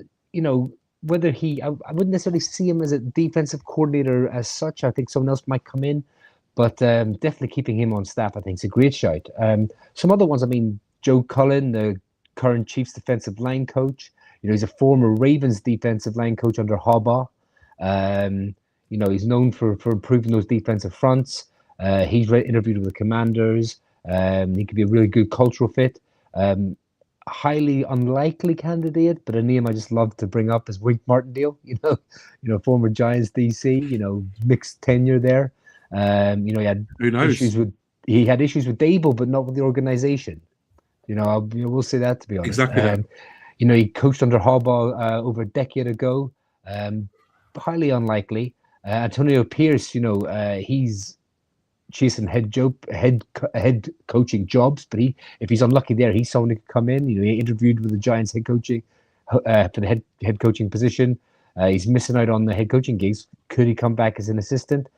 whether I wouldn't necessarily see him as a defensive coordinator as such. I think someone else might come in, but definitely keeping him on staff, I think, is a great shout. Some other ones, Joe Cullen, the current Chiefs defensive line coach. He's a former Ravens defensive line coach under Harbaugh. He's known for improving those defensive fronts. He's interviewed with the Commanders. He could be a really good cultural fit. Highly unlikely candidate, but a name I just love to bring up is Wink Martindale. Former Giants DC. Mixed tenure there. He had who knows issues with Daboll, but not with the organization. We'll say that, to be honest. Exactly. He coached under Harbaugh over a decade ago. Highly unlikely. Antonio Pierce, he's chasing head coaching jobs, but if he's unlucky there, he's someone who could come in. He interviewed with the Giants head coaching for the head coaching position. He's missing out on the head coaching gigs. Could he come back as an assistant?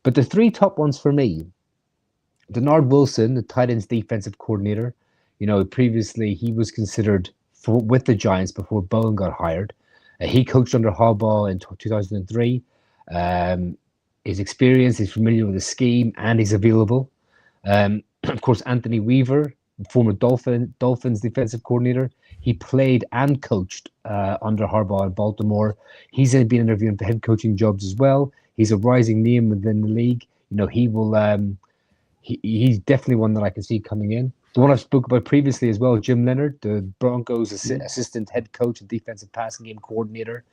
But the three top ones for me: Denard Wilson, the tight ends defensive coordinator. Previously he was considered with the Giants before Bowen got hired. He coached under Harbaugh in 2003. His experience, he's familiar with the scheme, and he's available. Of course, Anthony Weaver, former Dolphins defensive coordinator. He played and coached under Harbaugh in Baltimore. He's been interviewing for head coaching jobs as well. He's a rising name within the league. He will. He's definitely one that I can see coming in. The one I spoke about previously as well, Jim Leonard, the Broncos assistant head coach and defensive passing game coordinator.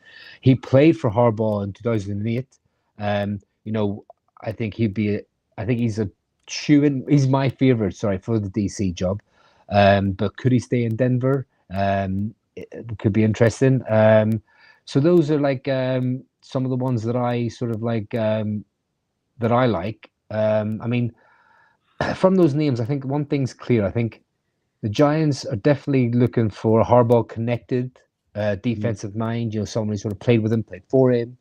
He played for Harbaugh in 2008. I think he's a shoo-in. He's my favorite, for the DC job. But could he stay in Denver? It could be interesting. So those are like some of the ones that I sort of like that I like. I mean, from those names, I think one thing's clear. I think the Giants are definitely looking for a Harbaugh connected defensive mind. You know, someone who sort of played with him, played for him.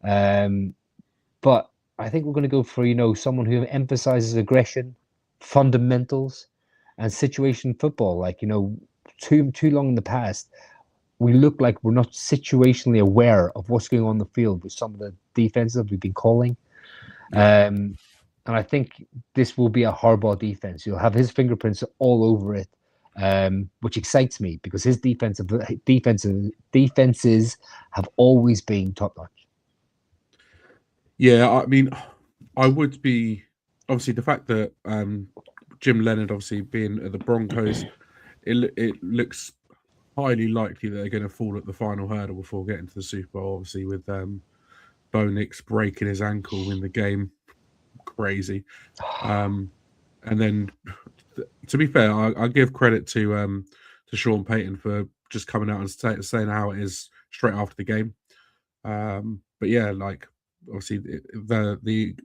But I think we're going to go for, you know, someone who emphasizes aggression, fundamentals, and situation football. Like, you know, too long in the past, we look like we're not situationally aware of what's going on in the field with some of the defenses that we've been calling. And I think this will be a Harbaugh defense. You'll have his fingerprints all over it, which excites me because his defenses have always been top notch. Yeah, I mean, I would be obviously the fact that Jim Leonard obviously being at the Broncos, it looks highly likely that they're going to fall at the final hurdle before getting to the Super Bowl. Obviously, with Bo Nix breaking his ankle in the game, crazy. And then, to be fair, I give credit to Sean Payton for just coming out and saying how it is straight after the game. But yeah, like obviously the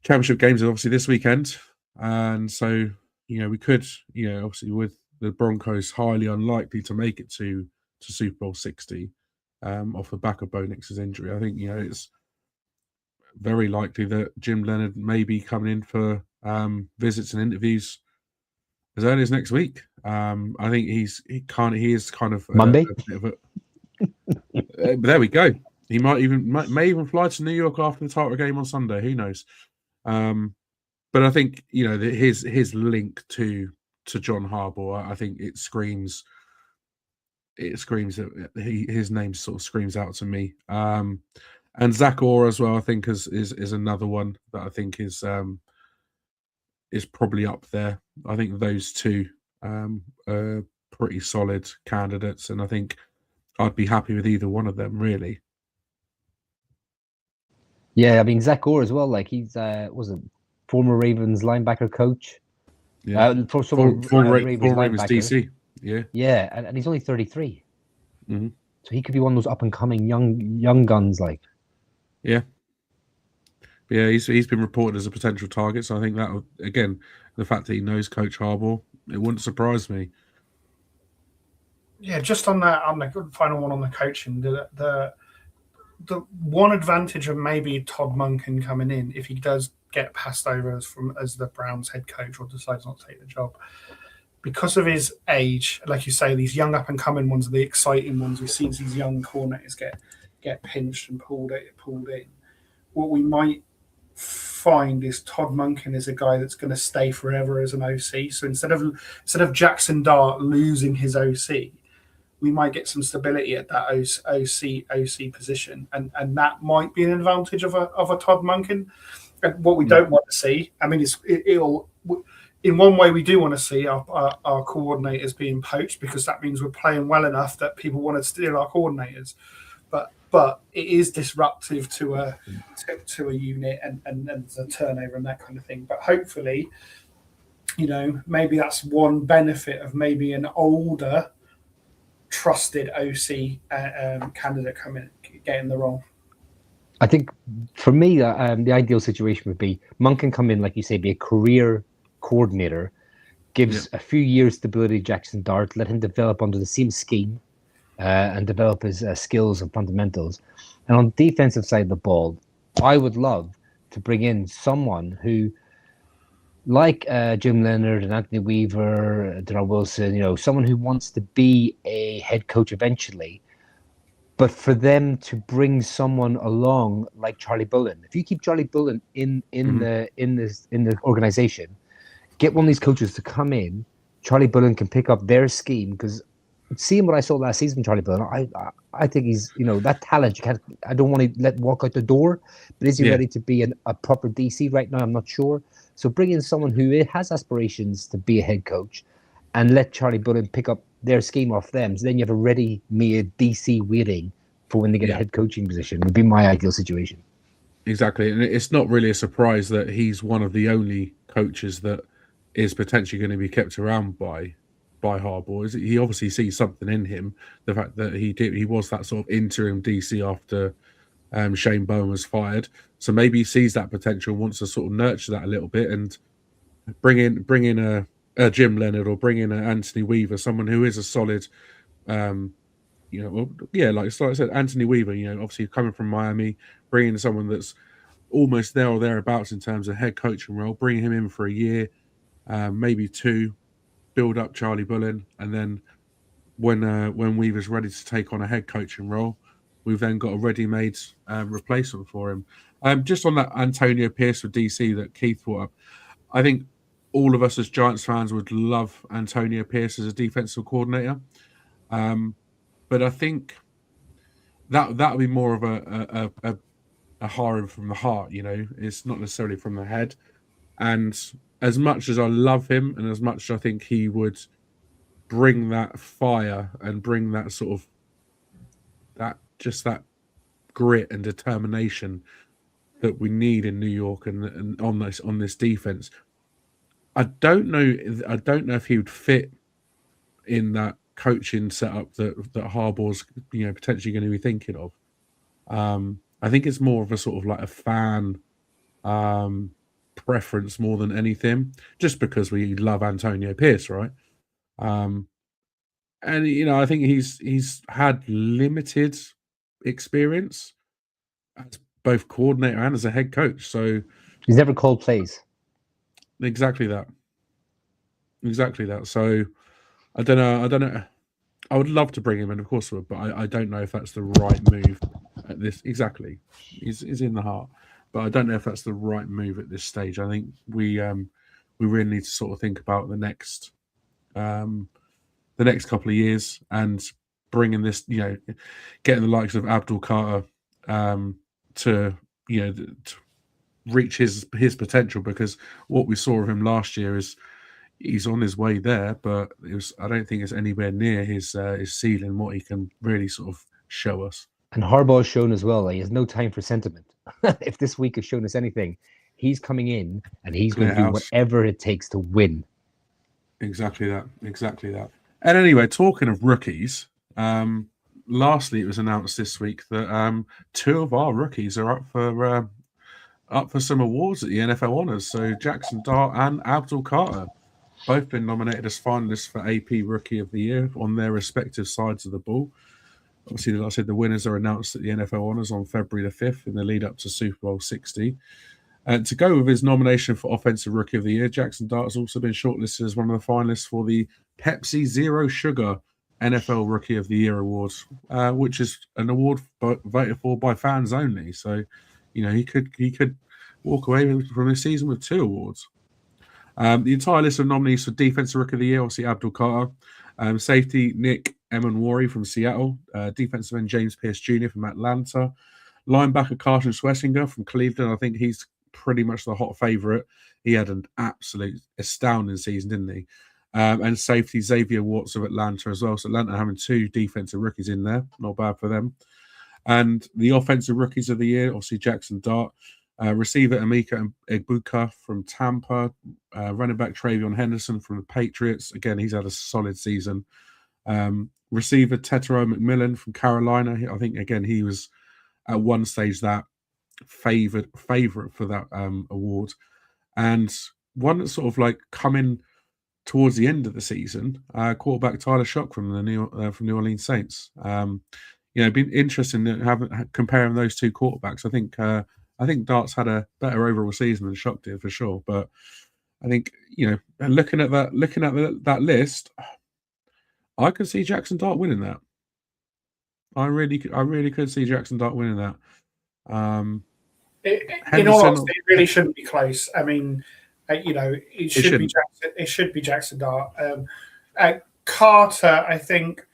championship games are obviously this weekend, and so you know we could, you know, obviously with the Broncos highly unlikely to make it to Super Bowl 60 off the back of Bo Nix's injury. I think, you know, it's very likely that Jim Leonard may be coming in for visits and interviews as early as next week. I think he is kind of Monday. A bit of a, but there we go. He may even fly to New York after the title game on Sunday. Who knows? But I think, you know, his link to John Harbaugh, I think it screams that his name sort of screams out to me. And Zach Orr as well, I think is another one that I think is probably up there. I think those two are pretty solid candidates, and I think I'd be happy with either one of them, really. Yeah, I mean Zach Orr as well. Like he's was a former Ravens linebacker coach. Yeah, former Ravens DC. Yeah, and he's only 33. Mm-hmm. So he could be one of those up and coming young guns. Like, yeah, he's been reported as a potential target. So I think that, again, the fact that he knows Coach Harbaugh, it wouldn't surprise me. Yeah, just on the final one on the coaching, the one advantage of maybe Todd Monken coming in, if he does get passed over as the Browns head coach or decides not to take the job, because of his age, like you say, these young up and coming ones are the exciting ones. We've seen these young coordinators get pinched and pulled in. What we might find is Todd Monken is a guy that's going to stay forever as an OC. So instead of Jackson Dart losing his OC, we might get some stability at that OC position, and that might be an advantage of a Todd Monken. And what we don't want to see, I mean, it'll in one way we do want to see our coordinators being poached, because that means we're playing well enough that people want to steal our coordinators. But it is disruptive to a unit and the turnover and that kind of thing. But hopefully, you know, maybe that's one benefit of maybe an older, trusted OC candidate getting the role. I think for me, the ideal situation would be Monken come in, like you say, be a career coordinator, gives a few years stability to Jackson Dart, let him develop under the same scheme and develop his skills and fundamentals. And on the defensive side of the ball, I would love to bring in someone who, like Jim Leonard and Anthony Weaver, Darrell Wilson, you know, someone who wants to be a head coach eventually, but for them to bring someone along like Charlie Bullen. If you keep Charlie Bullen in the organization, get one of these coaches to come in, Charlie Bullen can pick up their scheme, because seeing what I saw last season, Charlie Bullen, I think he's, you know, that talent. I don't want to let walk out the door, but is he ready to be a proper DC right now? I'm not sure. So bring in someone who has aspirations to be a head coach, and let Charlie Bullen pick up their scheme off them. So then you have a ready-made DC waiting for when they get a head coaching position. Would be my ideal situation. Exactly, and it's not really a surprise that he's one of the only coaches that is potentially going to be kept around by by Harbaugh is he obviously sees something in him. The fact that he was that sort of interim DC after Shane Bowen was fired, so maybe he sees that potential, wants to sort of nurture that a little bit, and bring in a Jim Leonard or bring in an Anthony Weaver, someone who is a solid, like I said, Anthony Weaver. Obviously coming from Miami, bringing someone that's almost there or thereabouts in terms of head coaching role, bringing him in for a year, maybe two, build up Charlie Bullen, and then when Weaver's ready to take on a head coaching role, we've then got a ready-made replacement for him. Just on that Antonio Pierce with DC that Keith brought up, I think all of us as Giants fans would love Antonio Pierce as a defensive coordinator, but I think that would be more of a hiring from the heart. It's not necessarily from the head. And as much as I love him, and as much as I think he would bring that fire and bring that sort of that grit and determination that we need in New York and on this defense, I don't know if he would fit in that coaching setup that Harbaugh's potentially going to be thinking of. I think it's more of a sort of like a fan preference more than anything, just because we love Antonio Pierce, right? And I think he's had limited experience as both coordinator and as a head coach, so he's never called plays. Exactly that. So I don't know. I would love to bring him in, of course, but I don't know if that's the right move at this. Exactly, he's in the heart, but I don't know if that's the right move at this stage. I think we really need to sort of think about the next couple of years and bringing this, getting the likes of Abdul Carter to reach his potential, because what we saw of him last year is he's on his way there, but I don't think it's anywhere near his ceiling, what he can really sort of show us. And Harbaugh's shown as well, he has no time for sentiment. If this week has shown us anything, he's coming in and he's going to do whatever it takes to win. Exactly that. And anyway, talking of rookies, lastly, it was announced this week that two of our rookies are up for some awards at the NFL Honors. So Jackson Dart and Abdul Carter both been nominated as finalists for AP Rookie of the Year on their respective sides of the ball. Obviously, like I said, the winners are announced at the NFL Honors on February the 5th in the lead up to Super Bowl 60. And to go with his nomination for Offensive Rookie of the Year, Jackson Dart has also been shortlisted as one of the finalists for the Pepsi Zero Sugar NFL Rookie of the Year Awards, which is an award voted for by fans only. So, he could walk away from this season with two awards. The entire list of nominees for Defensive Rookie of the Year, obviously Abdul Carter, safety Nick Emanwari from Seattle, defensive end James Pierce Jr. from Atlanta, linebacker Carson Schwessinger from Cleveland. I think he's pretty much the hot favorite. He had an absolute astounding season, didn't he? And safety Xavier Watts of Atlanta as well. So Atlanta having two defensive rookies in there, not bad for them. And the offensive rookies of the year, obviously Jackson Dart, receiver Emeka Egbuka from Tampa, running back Travion Henderson from the Patriots. Again, he's had a solid season. Receiver Tetero McMillan from Carolina. I think, again, he was at one stage that favorite for that award. And one that's sort of like coming towards the end of the season, quarterback Tyler Shock from the New Orleans Saints. Been interesting comparing those two quarterbacks. I think Dart's had a better overall season than Shock did for sure. But I think looking at that list, I could see Jackson Dart winning that. I really could see Jackson Dart winning that. In all honesty, it really shouldn't be close. I mean, it should be Jackson Dart. Carter, I think,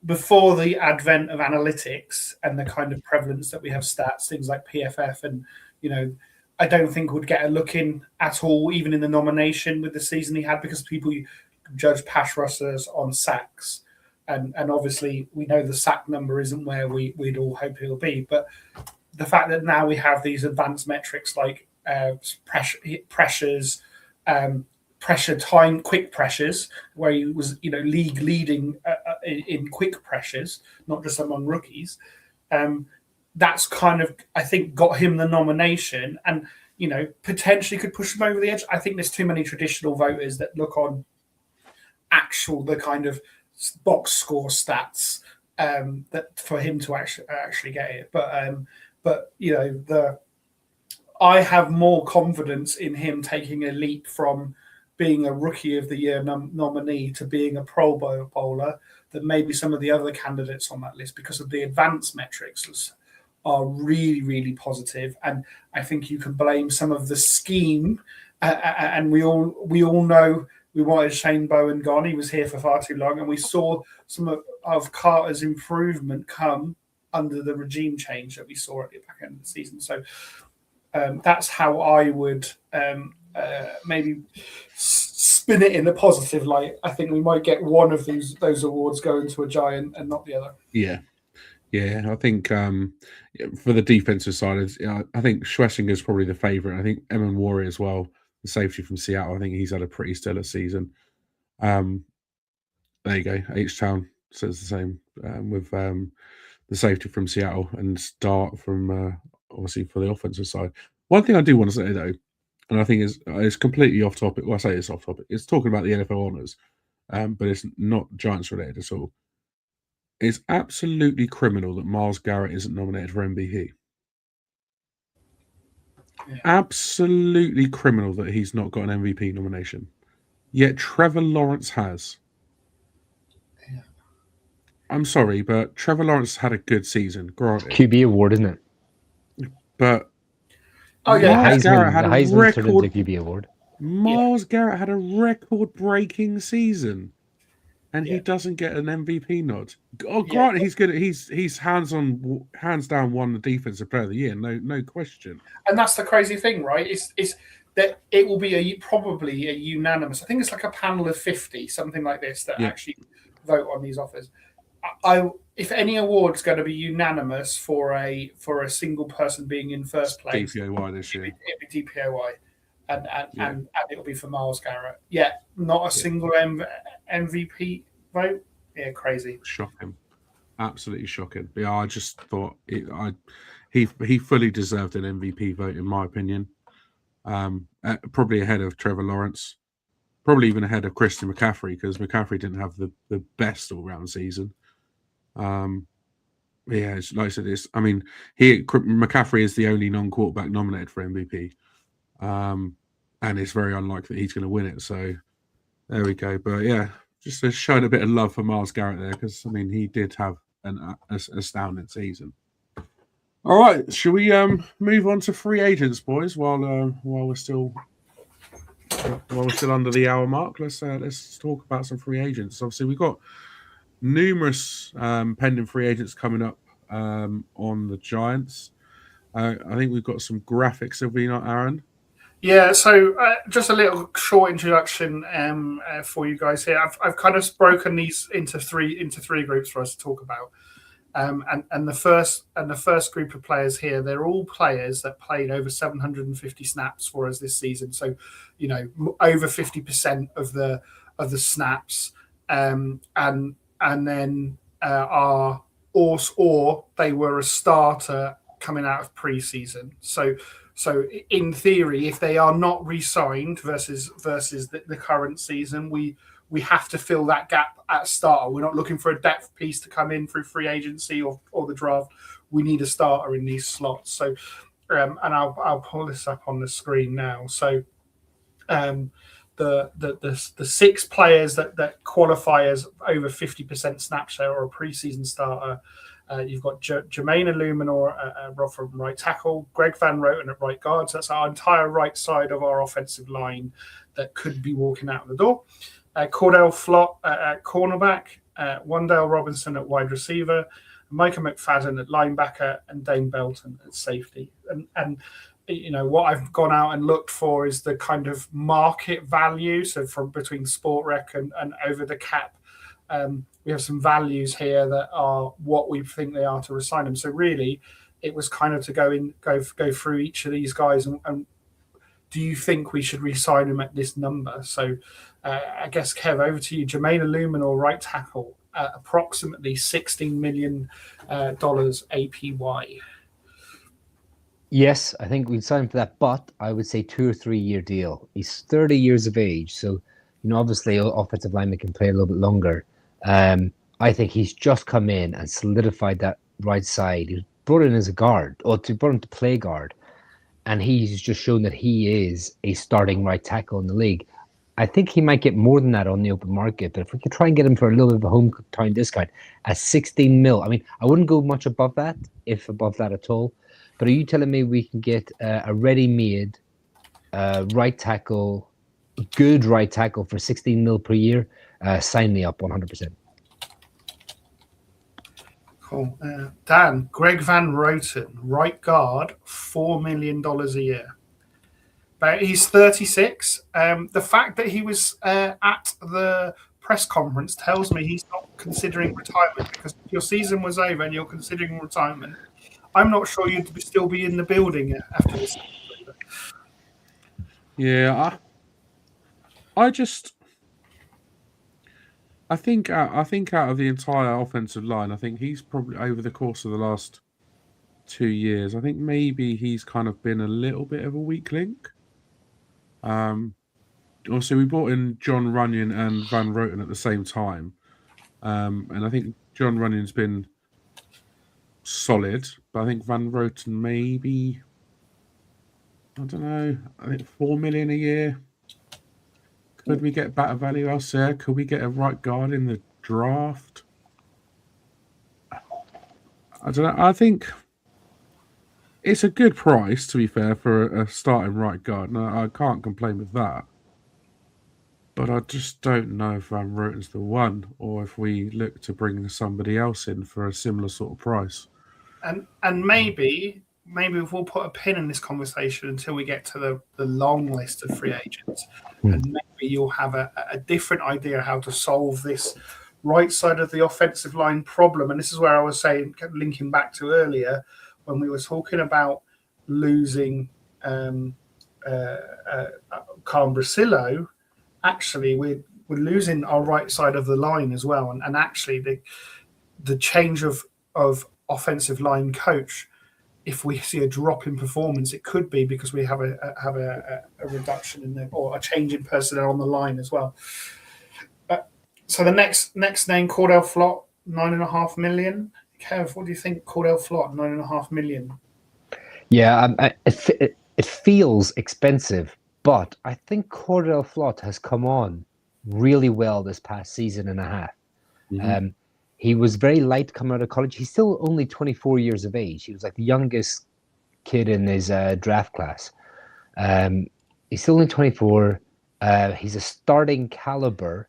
before the advent of analytics and the kind of prevalence that we have stats, things like PFF, and I don't think would get a look in at all, even in the nomination with the season he had, because people judge pass rushers on sacks. And obviously we know the sack number isn't where we'd all hope it'll be. But the fact that now we have these advanced metrics like pressures, pressure time, quick pressures, where he was, league leading in quick pressures, not just among rookies. That's kind of, I think, got him the nomination, and potentially could push him over the edge. I think there's too many traditional voters that look on the kind of box score stats that for him to actually get it. But I have more confidence in him taking a leap from being a Rookie of the Year nominee to being a Pro Bowler than maybe some of the other candidates on that list, because of the advanced metrics are really, really positive. And I think you can blame some of the scheme. And we all know we wanted Shane Bowen gone. He was here for far too long. And we saw some of Carter's improvement come under the regime change that we saw at the back end of the season. So that's how I would maybe spin it in a positive light. I think we might get one of those awards going to a Giant and not the other. Yeah. I think for the defensive side, I think Schwesinger's probably the favourite. I think Evan Warrior as well, the safety from Seattle. I think he's had a pretty stellar season. There you go. H-Town says the same with the safety from Seattle and Dart from obviously for the offensive side. One thing I do want to say though, and I think is completely off topic. Well, I say it's off topic. It's talking about the NFL honours, but it's not Giants related at all. It's absolutely criminal that Myles Garrett isn't nominated for MVP. Yeah. Absolutely criminal that he's not got an MVP nomination. Yet Trevor Lawrence has. Yeah. I'm sorry, but Trevor Lawrence had a good season. Granted. QB award, isn't it? But Myles Garrett had a record QB award. Myles Garrett had a record-breaking season. And he doesn't get an MVP nod. Oh, granted, he's good. He's hands down won the Defensive Player of the Year, no question. And that's the crazy thing, right? Is that it will be probably a unanimous. I think it's like a panel of 50, something like this, that actually vote on these offers. If any award's going to be unanimous for a single person being in first place, DPOY this year, it'd be DPOY. And it'll be for Myles Garrett. Yeah, not a single MVP vote. Yeah, crazy. Shocking. Absolutely shocking. Yeah, I just thought he fully deserved an MVP vote, in my opinion. Probably ahead of Trevor Lawrence. Probably even ahead of Christian McCaffrey, because McCaffrey didn't have the best all-round season. It's like I said, McCaffrey is the only non-quarterback nominated for MVP. And it's very unlikely that he's going to win it. So there we go. But yeah, just showing a bit of love for Myles Garrett there, because he did have an astounding season. All right, shall we move on to free agents, boys? While we're still under the hour mark, let's talk about some free agents. Obviously, we've got numerous pending free agents coming up on the Giants. I think we've got some graphics, have we not, Aaron? Yeah, so just a little short introduction for you guys here. I've kind of broken these into three groups for us to talk about. And the first group of players here, they're all players that played over 750 snaps for us this season. So, over 50% of the snaps, and then or they were a starter coming out of preseason. So in theory, if they are not re-signed versus the current season, we have to fill that gap at starter. We're not looking for a depth piece to come in through free agency or the draft. We need a starter in these slots. So, and I'll pull this up on the screen now. So, the 6 players that qualify as over 50% snap share or a preseason starter. You've got Jermaine Illuminor from right tackle, Greg Van Roten at right guard. So that's our entire right side of our offensive line that could be walking out the door. Cordell Flott at cornerback, Wandale Robinson at wide receiver, Micah McFadden at linebacker, and Dane Belton at safety. And what I've gone out and looked for is the kind of market value. So from between Sport Rec and over the cap. We have some values here that are what we think they are to resign them. So really, it was kind of to go through each of these guys and do you think we should re-sign him at this number? So I guess, Kev, over to you. Jermaine Illuminor, right tackle, approximately $16 million APY. Yes, I think we'd sign him for that, but I would say 2 or 3 year deal. He's 30 years of age, so obviously offensive lineman can play a little bit longer. I think he's just come in and solidified that right side. He was brought in as a guard, or brought him to play guard, and he's just shown that he is a starting right tackle in the league. I think he might get more than that on the open market, but if we could try and get him for a little bit of a hometown discount at 16 mil, I mean, I wouldn't go much above that, if above that at all. But are you telling me we can get a ready-made right tackle, good right tackle for 16 mil per year? Sign me up 100%. Cool. Dan, Greg Van Roten, right guard, $4 million a year. But he's 36. The fact that he was at the press conference tells me he's not considering retirement, because if your season was over and you're considering retirement, I'm not sure you'd still be in the building after this. Yeah, I think out of the entire offensive line, I think he's probably, over the course of the last 2 years, I think maybe he's kind of been a little bit of a weak link. Also, we brought in John Runyon and Van Roten at the same time, and I think John Runyon's been solid, but I think Van Roten maybe, I don't know, I think $4 million a year. Could we get better value elsewhere? Could we get a right guard in the draft? I don't know. I think it's a good price, to be fair, for a starting right guard. No, I can't complain with that. But I just don't know if Van Roten's the one, or if we look to bring somebody else in for a similar sort of price. And maybe we'll put a pin in this conversation until we get to the long list of free agents. And maybe you'll have a different idea how to solve this right side of the offensive line problem. And this is where I was saying, linking back to earlier, when we were talking about losing Carl Brasillo, actually we're losing our right side of the line as well. And actually the change of offensive line coach, if we see a drop in performance, it could be because we have a reduction in or a change in personnel on the line as well. So the next name, Cordell Flott, $9.5 million. Kev, what do you think? Cordell Flott, $9.5 million. Yeah, it feels expensive, but I think Cordell Flott has come on really well this past season and a half. Mm-hmm. He was very light coming out of college. He's still only 24 years of age. He was like the youngest kid in his draft class. He's still only 24. He's a starting caliber.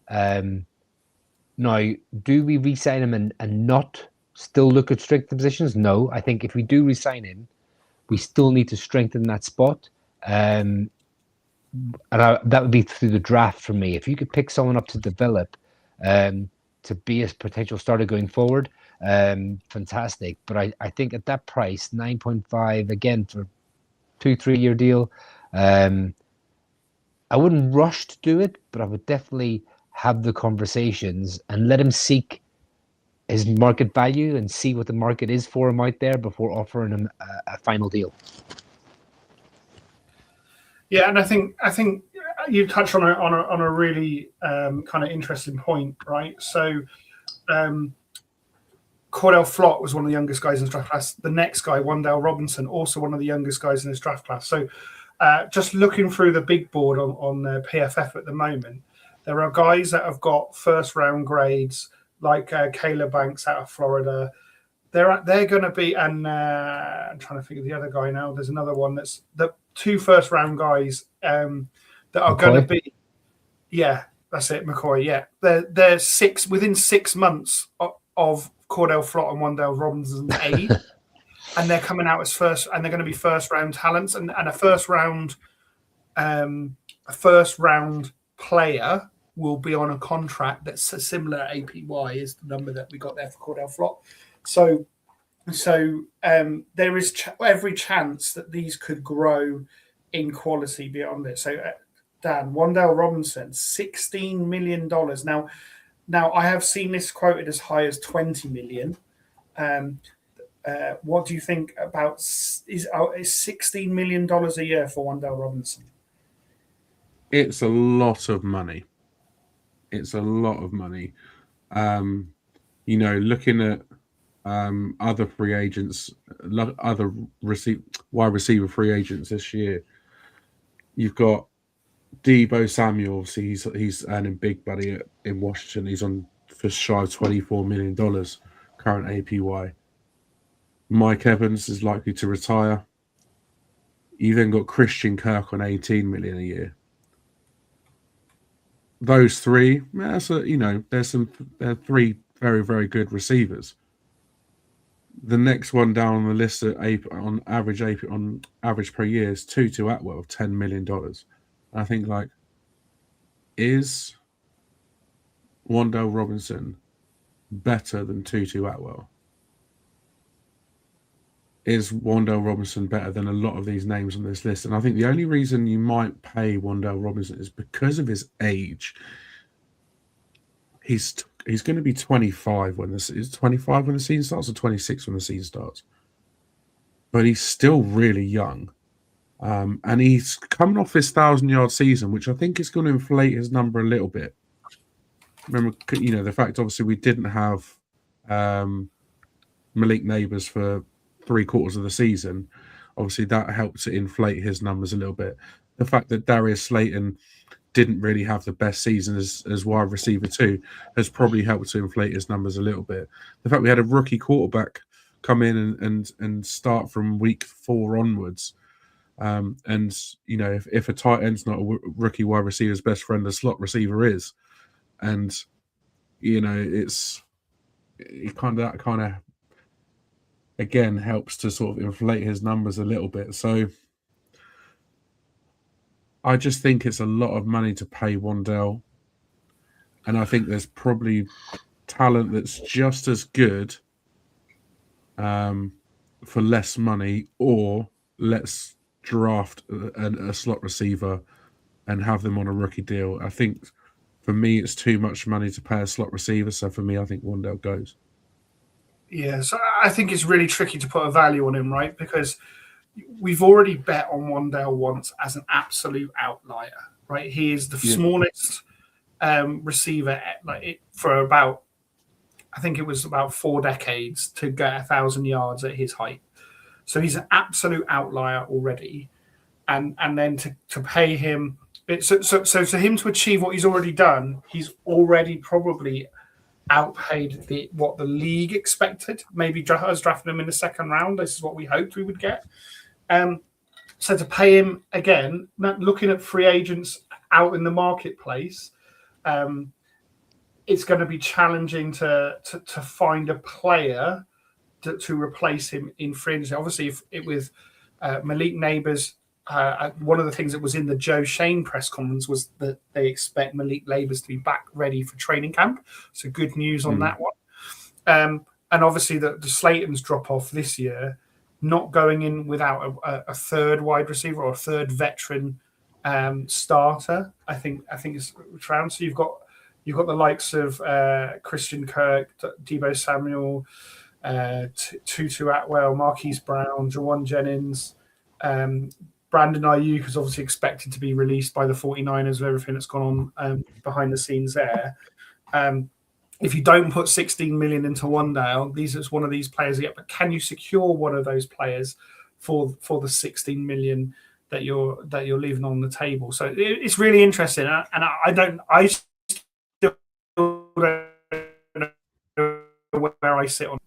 Now, do we re-sign him and not still look at strength positions? No. I think if we do re-sign him, we still need to strengthen that spot. And that would be through the draft for me. If you could pick someone up to develop, to be a potential starter going forward, fantastic. But I think at that price, 9.5 again for 2-3 year deal, I wouldn't rush to do it, but I would definitely have the conversations and let him seek his market value and see what the market is for him out there before offering him a final deal. Yeah, and I think you touched on a really kind of interesting point, right? So Cordell Flott was one of the youngest guys in his draft class. The next guy, Wan'Dale Robinson, also one of the youngest guys in his draft class. So just looking through the big board on PFF at the moment, there are guys that have got first round grades like Caleb Banks out of Florida. They're going to be, and I'm trying to think of the other guy now. There's another one that's the 2 first round guys that are going to be, yeah, that's it, McCoy. Yeah, they're within 6 months of Cordell Flott and Wan'Dale Robinson's age, and they're coming out as first, and they're going to be first round talents, and a first round player will be on a contract that's a similar APY is the number that we got there for Cordell Flott. So there is every chance that these could grow in quality beyond it. So, Dan, Wan'Dale Robinson, $16 million. Now I have seen this quoted as high as $20 million. What do you think about is $16 million a year for Wan'Dale Robinson? It's a lot of money. It's a lot of money. Looking at other free agents, other wide receiver free agents this year, you've got Deebo Samuel. He's earning big money in Washington. He's on just shy of $24 million current APY. Mike Evans is likely to retire. You then got Christian Kirk on $18 million a year. Those three, they're three very, very good receivers. The next one down on the list on average per year is Tutu Atwell, $10 million. I think, is Wan'Dale Robinson better than Tutu Atwell? Is Wan'Dale Robinson better than a lot of these names on this list? And I think the only reason you might pay Wan'Dale Robinson is because of his age. He's going to be 25 when the season starts, or 26 when the season starts. But he's still really young. And he's coming off his 1,000-yard season, which I think is going to inflate his number a little bit. Remember, the fact, obviously, we didn't have Malik Neighbors for 3/4 of the season. Obviously, that helped to inflate his numbers a little bit. The fact that Darius Slayton didn't really have the best season as wide receiver too has probably helped to inflate his numbers a little bit. The fact we had a rookie quarterback come in and start from week 4 onwards, if a tight end's not a rookie wide receiver's best friend, the slot receiver is, and it kind of again helps to sort of inflate his numbers a little bit. So I just think it's a lot of money to pay Wan'Dale, and I think there's probably talent that's just as good for less money, or let's draft a slot receiver and have them on a rookie deal. I think for me it's too much money to pay a slot receiver, so for me I think Wan'Dale goes. Yeah, so I think it's really tricky to put a value on him, right? Because we've already bet on Wan'Dale once as an absolute outlier, right? He is the smallest receiver for about, I think it was about 4 decades to get 1,000 yards at his height. So he's an absolute outlier already. And then to pay him, so for him to achieve what he's already done, he's already probably outpaid what the league expected. Maybe us drafting him in the second round, this is what we hoped we would get. So to pay him again, looking at free agents out in the marketplace, it's going to be challenging to find a player to replace him in free agency. Obviously, with Malik Neighbors, one of the things that was in the Joe Shane press conference was that they expect Malik Neighbors to be back ready for training camp. So good news on that one. And obviously the Slayton's drop off this year, not going in without a third wide receiver or a third veteran starter. I think it's round. So you've got the likes of Christian Kirk, Deebo Samuel, Tutu Atwell, Marquise Brown, Jawan Jennings, Brandon Ayuk is obviously expected to be released by the 49ers with everything that's gone on behind the scenes there. If you don't put $16 million into Wan'Dale, it's one of these players yet. But can you secure one of those players for the $16 million that you're leaving on the table? So it's really interesting, and I still don't know where I sit on.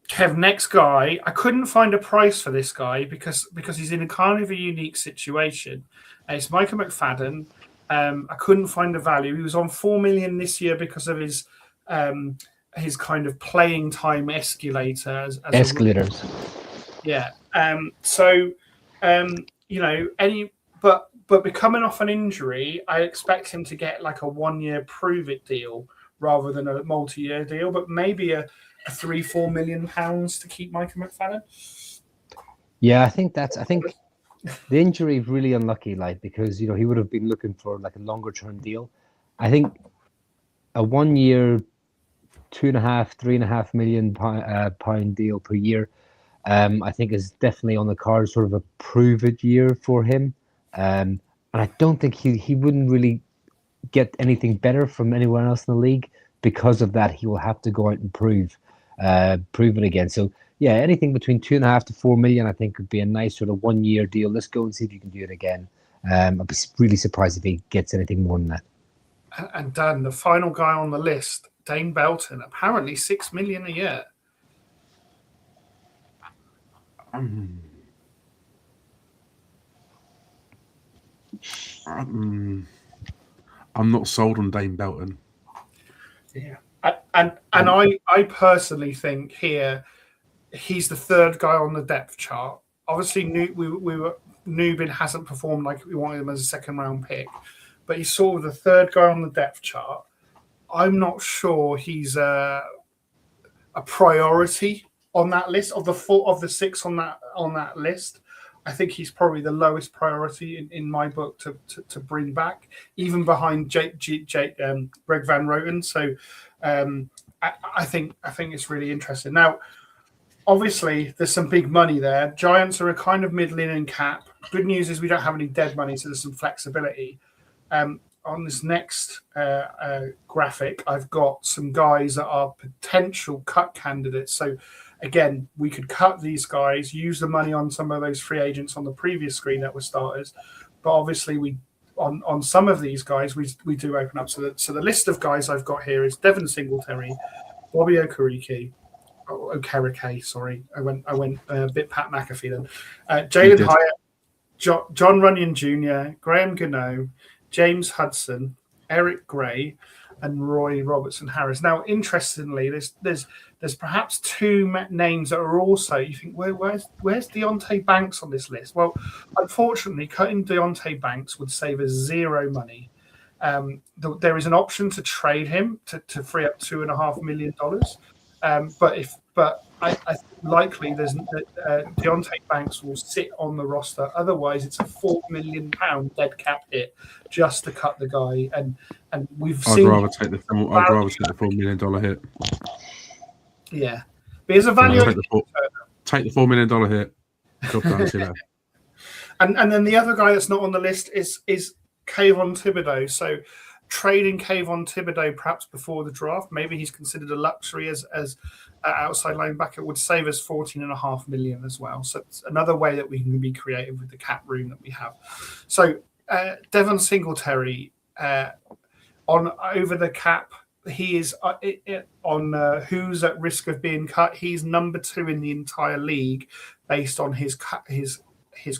Kev, next guy, I couldn't find a price for this guy because he's in a kind of a unique situation. It's Micah McFadden. I couldn't find a value. He was on $4 million this year because of his kind of playing time escalator. Escalators. But becoming off an injury, I expect him to get like a 1-year prove it deal rather than a multi-year deal, but maybe a £3-4 million to keep Micah McFadden. Yeah, I think The injury is really unlucky, like, because he would have been looking for like a longer term deal. I think a 1 year, 2.5, 3.5 million pound deal per year, I think is definitely on the cards, sort of a prove it year for him. And I don't think he wouldn't really get anything better from anyone else in the league. Because of that, he will have to go out and prove it again. So yeah, anything between 2.5 to 4 million, I think, would be a nice sort of 1 year deal. Let's go and see if you can do it again. I'd be really surprised if he gets anything more than that. And Dan, the final guy on the list, Dane Belton, apparently 6 million a year. I'm not sold on Dane Belton. Yeah, and I personally think here he's the third guy on the depth chart. Obviously, Nubin hasn't performed like we wanted him as a second round pick, but he's sort of the third guy on the depth chart. I'm not sure he's a priority on that list of the six on that list. I think he's probably the lowest priority in my book to bring back, even behind Greg Van Roten. So I think it's really interesting. Now, obviously, there's some big money there. Giants are a kind of middling in cap. Good news is we don't have any dead money, so there's some flexibility. On this next graphic, I've got some guys that are potential cut candidates. So again, we could cut these guys, use the money on some of those free agents on the previous screen that were starters. But obviously, we on some of these guys, we do open up. So the list of guys I've got here is Devin Singletary, Bobby Okereke, sorry. I went a bit Pat McAfee then. Jalen Hyatt, John Runyon Jr., Graham Gano, James Hudson, Eric Gray, and Roy Robertson Harris. Now, interestingly, there's perhaps two names that are also, you think, where's Deontay Banks on this list? Well, unfortunately, cutting Deontay Banks would save us zero money. There is an option to trade him to free up $2.5 million. But I think likely Deontay Banks will sit on the roster. Otherwise, it's a £4 million dead cap hit just to cut the guy. And I'd rather take the $4 million hit. Yeah, but it's a value. Take the $4 million hit. Job done. See that. And then the other guy that's not on the list is Kayvon Thibodeau. So trading Kayvon Thibodeau perhaps before the draft, maybe he's considered a luxury as outside linebacker, would save us $14.5 million as well. So it's another way that we can be creative with the cap room that we have. So Devon Singletary on over the cap, he is on who's at risk of being cut. He's number 2 in the entire league based on his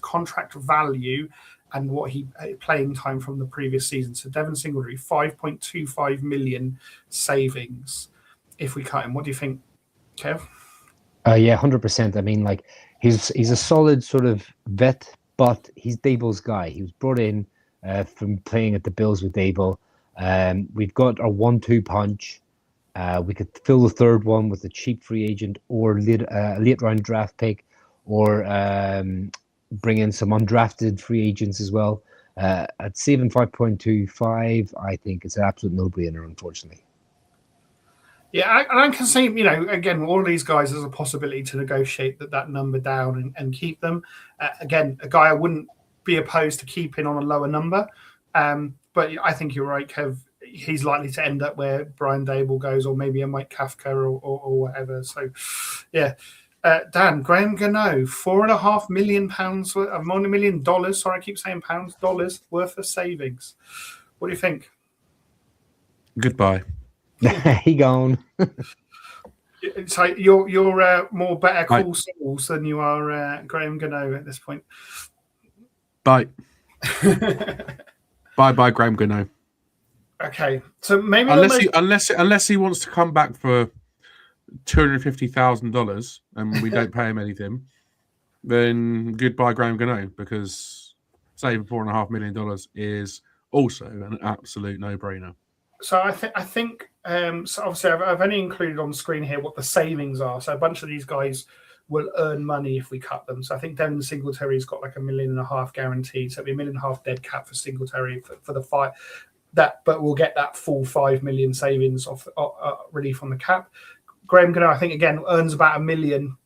contract value and what he playing time from the previous season. So Devon Singletary, 5.25 million savings if we cut him. What do you think, Kev? Yeah, 100%. I mean, like he's a solid sort of vet, but he's Daboll's guy. He was brought in from playing at the Bills with Daboll. We've got our 1-2 punch. We could fill the third one with a cheap free agent or late round draft pick, or bring in some undrafted free agents as well. At saving 5.25, I think it's an absolute no-brainer, unfortunately. Yeah, I can see, again, all of these guys, there's a possibility to negotiate that number down and keep them. Again, a guy I wouldn't be opposed to keeping on a lower number. But I think you're right, Kev. He's likely to end up where Brian Daboll goes, or maybe a Mike Kafka or whatever. So, yeah. Dan, Graham Gano, £4.5 million, $1 million. Sorry, I keep saying pounds, dollars worth of savings. What do you think? Goodbye. He gone. So you're more better call Sauls than you are Graham Gano at this point. Bye. Bye, Graham Gano. Okay, so maybe unless he wants to come back for $250,000 and we don't pay him anything, then goodbye, Graham Gano, because saving $4.5 million is also an absolute no-brainer. So I think so obviously I've only included on screen here what the savings are. So a bunch of these guys will earn money if we cut them. So I think Devin Singletary's got like $1.5 million guaranteed. So it'll be $1.5 million dead cap for Singletary for the fight. But we'll get that full 5 million savings off relief on the cap. Graham Gano, I think again earns about $1 million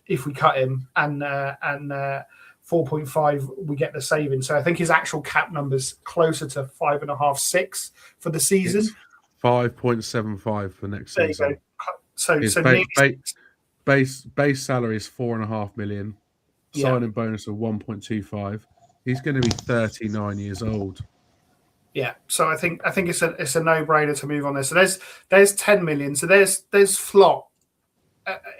if we cut him, and 4.5 we get the savings. So I think his actual cap number's closer to 5.5, 6 for the season. It's 5.75 for next There season. you go. So base salary is $4.5 million. Signing bonus of 1.25. He's going to be 39 years old. Yeah, so I think it's a no-brainer to move on this. So there's 10 million. So there's Flott.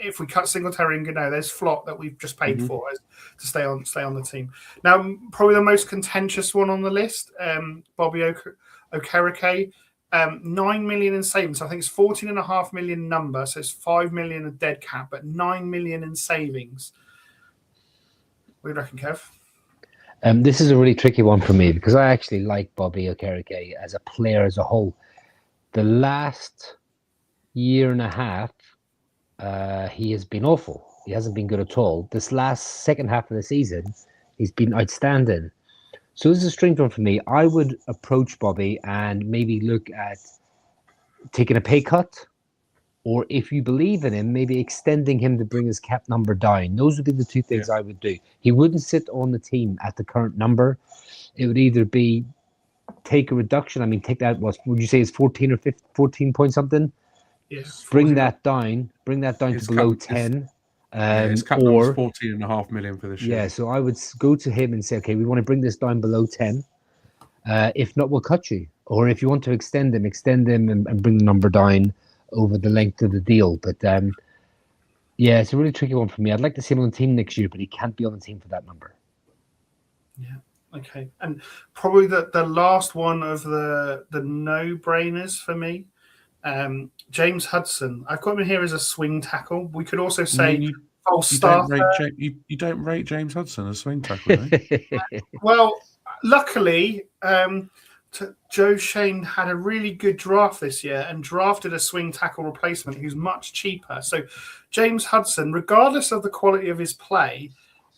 If we cut Singletary and Gano, there's Flott that we've just paid for to stay on the team. Now, probably the most contentious one on the list, Bobby Okereke, 9 million in savings. So I think it's 14.5 million number. So it's 5 million of dead cap, but 9 million in savings. What do you reckon, Kev? This is a really tricky one for me because I actually like Bobby Okereke as a player as a whole. The last year and a half, he has been awful. He hasn't been good at all. This last second half of the season, he's been outstanding. So this is a strange one for me. I would approach Bobby and maybe look at taking a pay cut, or if you believe in him, maybe extending him to bring his cap number down. Those would be the two things I would do. He wouldn't sit on the team at the current number. It would either be take a reduction. I mean, take that, what would you say is 14 or 15, 14 point something? Yes. Bring that down to below 10. His cap number is 14.5 million for this year. Yeah, so I would go to him and say, okay, we want to bring this down below 10. If not, we'll cut you. Or if you want to extend him and bring the number down over the length of the deal. But it's a really tricky one for me. I'd like to see him on the team next year, but he can't be on the team for that number. Yeah. Okay. And probably the last one of the no-brainers for me, James Hudson. I've got him here as a swing tackle. We could also say false starter. You don't rate James Hudson as swing tackle, eh? Well, luckily, Joe Shane had a really good draft this year and drafted a swing tackle replacement who's much cheaper. So James Hudson, regardless of the quality of his play,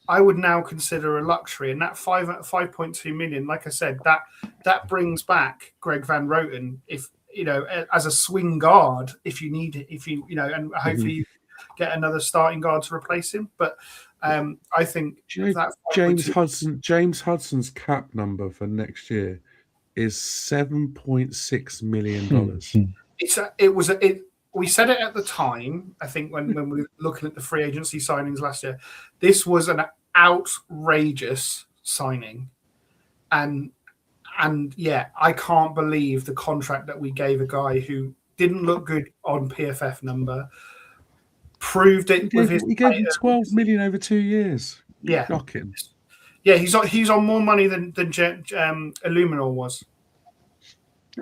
I would now consider a luxury. And that 5.2 million, like I said, that brings back Greg Van Roten if as a swing guard if you need it, and hopefully you get another starting guard to replace him. But I think James Hudson's cap number for next year is $7.6 million. We said it at the time, I think, when we were looking at the free agency signings last year. This was an outrageous signing. And I can't believe the contract that we gave a guy who didn't look good on PFF number, proved it He gave him 12 million over 2 years. Yeah. Shocking. Yeah, he's on more money than Illuminor was.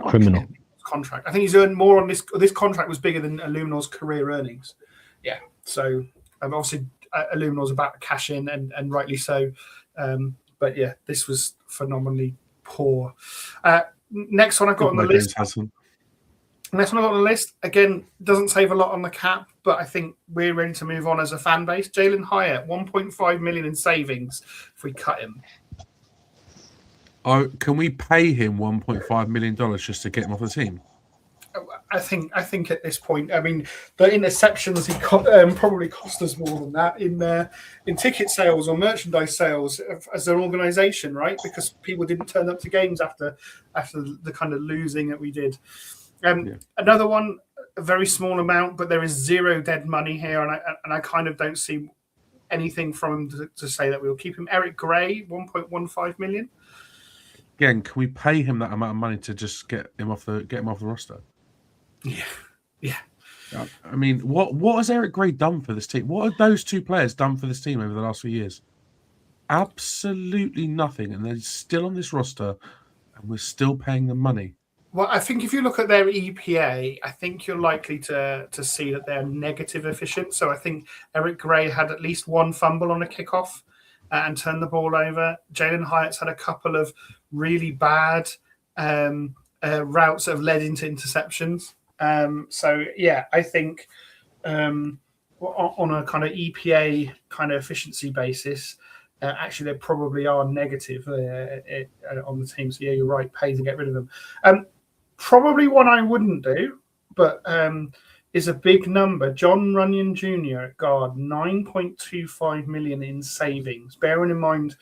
Criminal contract. I think he's earned more on this. This contract was bigger than Illuminor's career earnings. Yeah. So obviously Illuminor's about to cash in, and rightly so. But yeah, this was phenomenally poor. Next one I've got on the list. Next one I've got on the list, again, doesn't save a lot on the cap, but I think we're ready to move on as a fan base. Jalen Hyatt, 1.5 million in savings if we cut him. Oh, can we pay him $1.5 million just to get him off the team? I think at this point, I mean, the interceptions probably cost us more than that in ticket sales or merchandise sales as an organisation, right? Because people didn't turn up to games after the kind of losing that we did. Another one, a very small amount, but there is zero dead money here, and I kind of don't see anything from him to say that we'll keep him. Eric Gray, 1.15 million. Again, can we pay him that amount of money to just get him off the roster? Yeah. I mean, what has Eric Gray done for this team? What have those two players done for this team over the last few years? Absolutely nothing, and they're still on this roster, and we're still paying them money. Well, I think if you look at their EPA, I think you're likely to see that they're negative efficient. So I think Eric Gray had at least one fumble on a kickoff and turned the ball over. Jalen Hyatt's had a couple of really bad routes that have led into interceptions. I think on a kind of EPA kind of efficiency basis, actually they probably are negative on the team. So yeah, you're right, pay to get rid of them. Probably one I wouldn't do, but is a big number. John Runyon Jr. at guard, 9.25 million in savings. Bearing in mind,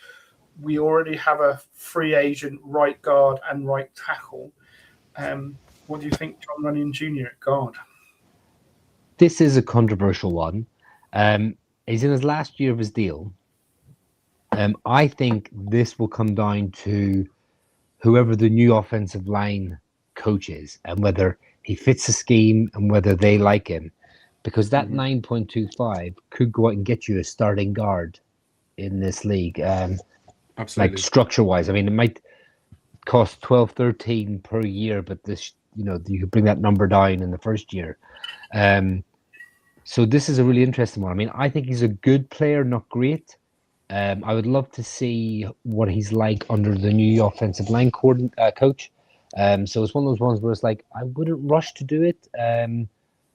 we already have a free agent right guard and right tackle. What do you think, John Runyon Jr. at guard? This is a controversial one. He's in his last year of his deal. I think this will come down to whoever the new offensive line coach is and whether he fits the scheme and whether they like him. Because that 9.25 could go out and get you a starting guard in this league. Absolutely. Like structure-wise. I mean, it might cost 12, 13 per year, but this, you could bring that number down in the first year. So this is a really interesting one. I mean, I think he's a good player, not great. I would love to see what he's like under the new offensive line coach. So it's one of those ones where it's like, I wouldn't rush to do it,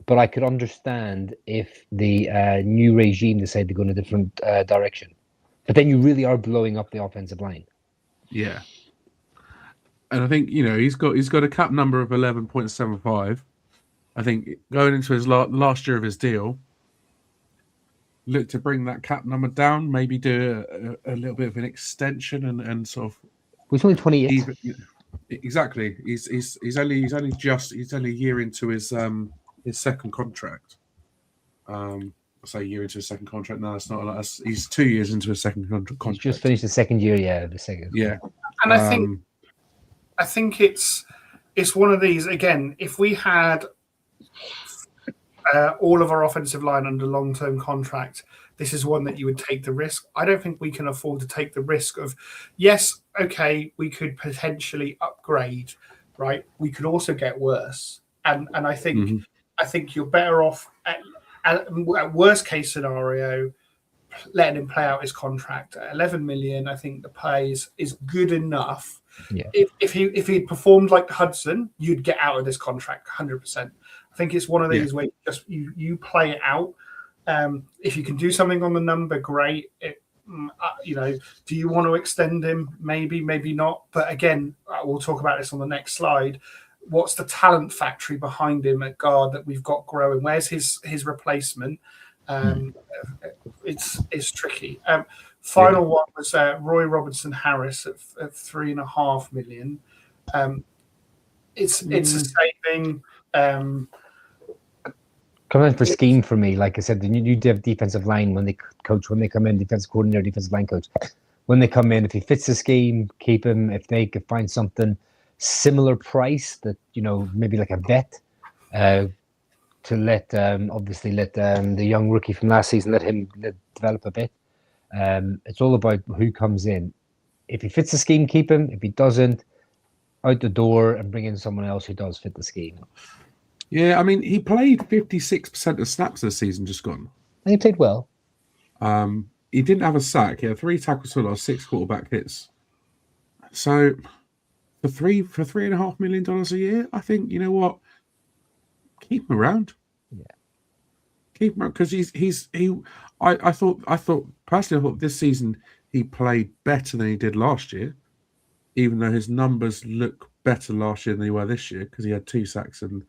but I could understand if the new regime decided to go in a different direction. But then you really are blowing up the offensive line. Yeah. And I think, he's got a cap number of 11.75. I think going into his last year of his deal, look to bring that cap number down, maybe do a little bit of an extension and sort of. Well, he's only 28. Exactly. He's only a year into his second contract. I say a year into his second contract. No, it's not. He's 2 years into his second contract. He's just finished the second year. Yeah, the second. Yeah, and I think it's one of these again. If we had all of our offensive line under long-term contract, this is one that you would take the risk. I don't think we can afford to take the risk of, yes, okay, we could potentially upgrade, right? We could also get worse, and I think you're better off at worst case scenario letting him play out his contract at 11 million. I think the pay is good enough. Yeah. If he performed like Hudson, you'd get out of this contract 100%. I think it's one of these where you play it out. If you can do something on the number, great. Do you want to extend him? Maybe, maybe not. But again, we'll talk about this on the next slide. What's the talent factory behind him at guard that we've got growing? Where's his replacement? It's tricky. Final one was Roy Robertson Harris at 3.5 million. It's a saving. Coming in for scheme for me, like I said, the new defensive line when they come in, defensive coordinator, defensive line coach, when they come in, if he fits the scheme, keep him. If they could find something similar price that maybe like a vet, to let the young rookie from last season let him develop a bit. It's all about who comes in. If he fits the scheme, keep him. If he doesn't, out the door and bring in someone else who does fit the scheme. Yeah, I mean, he played 56% of snaps this season just gone. And he played well. He didn't have a sack. He had 3 tackles for loss, 6 quarterback hits. So for $3.5 million a year, I think, you know what? Keep him around. Yeah. Keep him around because I thought personally this season he played better than he did last year, even though his numbers look better last year than they were this year because he had 2 sacks and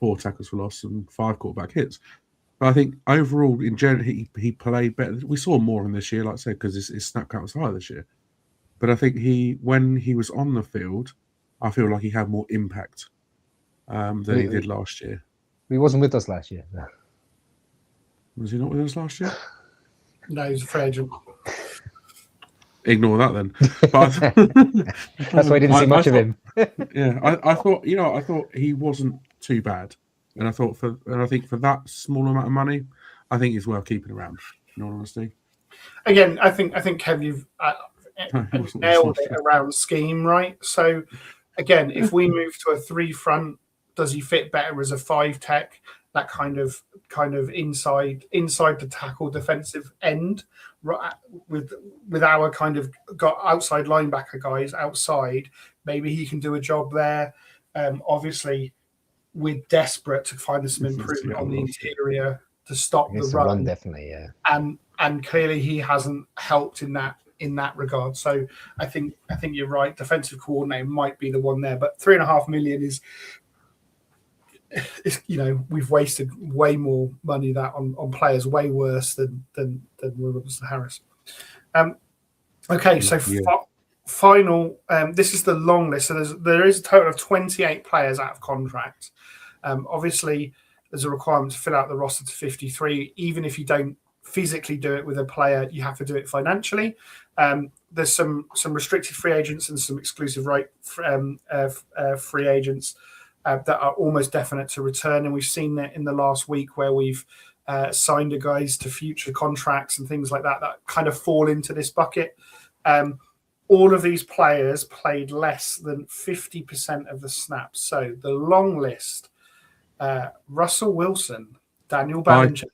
4 tackles for loss and 5 quarterback hits. But I think overall, in general, he played better. We saw more in this year, like I said, because his snap count was higher this year. But I think when he was on the field, I feel like he had more impact than he did last year. He wasn't with us last year. No. Was he not with us last year? No, he's a free agent. Ignore that then. But that's why I didn't see much of him. Yeah, I thought he wasn't too bad, and I think for that small amount of money, I think he's worth keeping around. In all honesty. Again, I think Kev, you've nailed it around scheme, right? So again, if we move to a 3 front, does he fit better as a 5 tech? That kind of inside the tackle defensive end, right, with our kind of got outside linebacker guys outside. Maybe he can do a job there. Obviously, we're desperate to find some improvement on the interior stop the run. Definitely, yeah. And clearly he hasn't helped in that regard. So I think you're right. Defensive coordinator might be the one there, but $3.5 million is we've wasted way more money that on players way worse than Robinson Harris. Okay, so final. This is the long list. So there is a total of 28 players out of contract. Obviously, there's a requirement to fill out the roster to 53. Even if you don't physically do it with a player, you have to do it financially. There's some restricted free agents and some exclusive right free agents that are almost definite to return, and we've seen that in the last week where we've signed the guys to future contracts and things like that kind of fall into this bucket. All of these players played less than 50% of the snaps. So the long list: Russell Wilson, Daniel Bellinger.